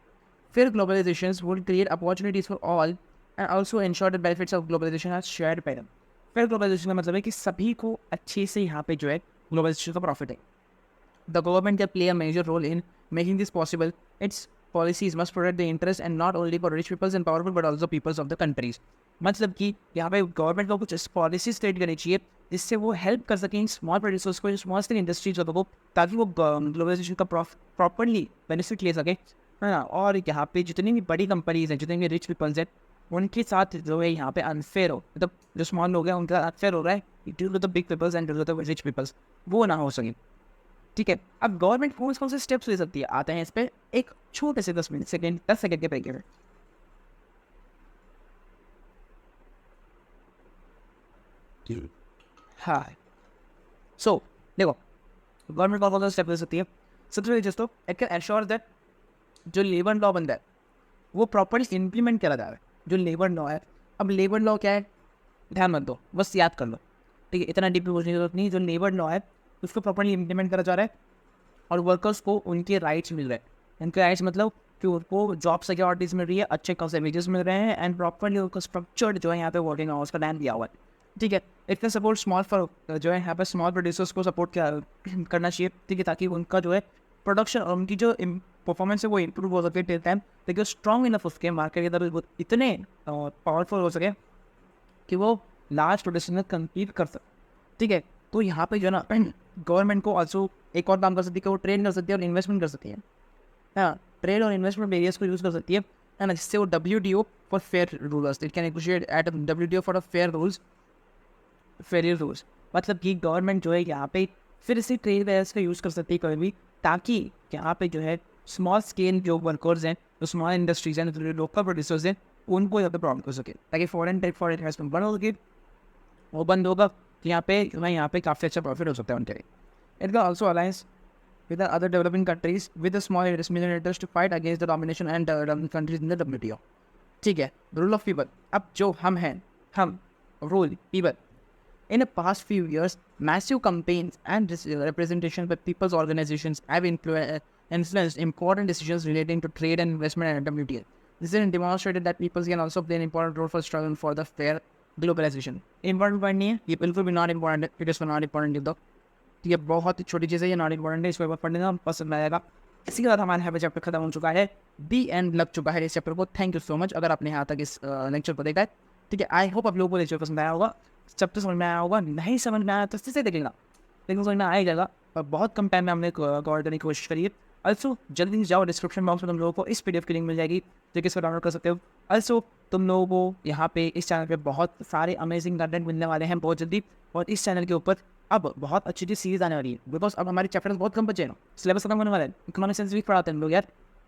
Fair globalizations would create opportunities for all and also ensure that benefits of globalization are shared by them. Fair globalization का मतलब है कि सभी को अच्छे से यहाँ पे जो है ग्लोबलाइजेशन का प्रॉफिट है। The government can play a major role in making this possible. Its policies must protect the interest and not only for rich peoples and powerful but also peoples of the countries. मतलब कि यहाँ पे government को कुछ policies create करनी चाहिए जिससे वो हेल्प कर सकें स्मॉल प्रोड्यूसर्स को, स्मॉल स्केल इंडस्ट्रीज को, ताकि वो ग्लोबलाइजेशन का प्रॉपरली बेनिफिट ले सके, है ना। और यहाँ पे जितनी भी बड़ी कंपनीज हैं, जितने भी रिच पीपल्स हैं, उनके साथ जो है यहाँ पे अनफेयर हो, मतलब जो स्मॉल लोग हैं उनके साथ अनफेयर हो रहा है due to the big peoples and due to the rich peoples, वो ना हो सके, ठीक है। अब गवर्नमेंट कौन से स्टेप्स ले सकती है, आते हैं इस पर एक छोटे से 10 सेकेंड के ब्रेक में। हाँ, सो देखो गवर्नमेंट कौन सा स्टेप ले सकती है। सबसे पहले दोस्तों, इट कैन एश्योर दैट जो लेबर लॉ बनता है वो प्रॉपरली इम्प्लीमेंट करा जा रहा है। जो लेबर लॉ है, अब लेबर लॉ क्या है ध्यान मत दो, बस याद कर लो, ठीक है, इतना डीप पूछने की जरूरत नहीं। जो लेबर लॉ है उसको प्रॉपरली इम्प्लीमेंट करा जा रहा है और वर्कर्स को उनके राइट्स मिल रहे हैं। उनके राइट्स मतलब कि उनको जॉब सिक्योरिटीज मिल रही है, अच्छे खासे वेजेस मिल रहे हैं, एंड प्रॉपरली उनको स्ट्रक्चर्ड जो है यहाँ पे वर्किंग आवर्स का प्लान दिया हुआ है, ठीक है। इतना सपोर्ट स्मॉल फॉर जो है यहाँ पे स्मॉल प्रोड्यूसर्स को सपोर्ट करना चाहिए, ठीक है, ताकि उनका जो है प्रोडक्शन और उनकी जो परफॉर्मेंस है वो इम्प्रूव हो सके टिल टाइम, ताकि वो स्ट्रॉन्ग इनफ उसके मार्केट के अंदर इतने पावरफुल हो सके कि वो लार्ज प्रोडक्शन में कम्पीट कर सके, ठीक है। तो यहाँ पे जो है ना गवर्नमेंट को ऑल्सो एक और काम कर सकती है कि वो ट्रेड कर सकती है और इन्वेस्टमेंट कर सकती है, हाँ, ट्रेड और इन्वेस्टमेंट एरियाज को यूज़ कर सकती है ना, जिससे वो WTO for fair rules, it can negotiate at WTO for fair rules. मतलब कि गवर्नमेंट जो है यहाँ पे फिर इसी ट्रेड वेयर्स का यूज़ कर सकती है कभी भी, ताकि यहाँ पे जो है स्मॉल स्केल जो वर्कर्स हैं, जो स्मॉल इंडस्ट्रीज हैं, जो लोकल प्रोड्यूसर्स हैं, उनको यहाँ पे प्रॉब्लम कर सके, ताकि फॉरेन इन्वेस्टमेंट बंद होगी, वो बंद होगा तो यहाँ पे काफ़ी अच्छा प्रॉफिट हो सकता है उनके लिए। It can also alliance with the other developing countries with a small investment interest to fight against the domination and developing countries in the WTO, ठीक है। रूल ऑफ पीपल, अब जो हम हैं, हम rule people, in the past few years massive campaigns and representation by people's organizations have influenced important decisions relating to trade and investment and WTO. This has demonstrated that people can also play an important role for struggle for the fair globalization. Important point नहीं है ये, बिल्कुल भी not important है, it is not important दो, ये बहुत ही छोटी चीज़ है, ये नॉट इम्पॉर्टेंट है, इसको पढ़ने का पसंद आएगा। इसी के बाद हमारा यहाँ पे चैप्टर खत्म हो चुका है, बी एंड लग चुका है इस चैप्टर को। थैंक यू सो मच अगर आपने यहाँ तक इस लेक्चर को देखा है, ठीक है। आई होप आप लोगों को लेक्चर पसंद आया होगा, चैप्टर समझ में आया होगा, नहीं समझ में आया तो से देख लेना, लेकिन समझ में आ ही जाएगा, और बहुत कम टाइम में हमने कवर करने की कोशिश करी है। अल्सो जल्दी जाओ, डिस्क्रिप्शन बॉक्स में तुम लोगों को इस PDF की लिंक मिल जाएगी, जो कि इसको डाउनलोड कर सकते हो। अल्सो तुम लोगों को यहाँ पे इस चैनल पे बहुत सारे अमेजिंग कंटेंट मिलने वाले हैं बहुत जल्दी, और इस चैनल के ऊपर अब बहुत अच्छी सीरीज आने वाली है, बिकॉज अब हमारे चैप्टर्स बहुत कम बचे हैं, सिलेबस खत्म होने वाला है। इकोनॉमिक सेंस वीक पढ़ाते हैं हम लोग यार,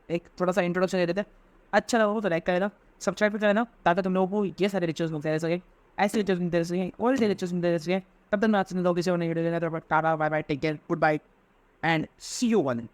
एक थोड़ा सा इंट्रोडक्शन दे देते हैं। अच्छा लगा तो लाइक कर लेना, सब्सक्राइब कर लेना, ताकि तुम लोगों को ये सारे लेक्चर्स मिलते रह सके, ऐसे लेक्चर्स मिलते रह सके, और ऐसे लेक्चर्स मिलते रह सके। तब तक मैं आपसे लोगों किसी और नई video tata bye bye, take care, good bye and see you one.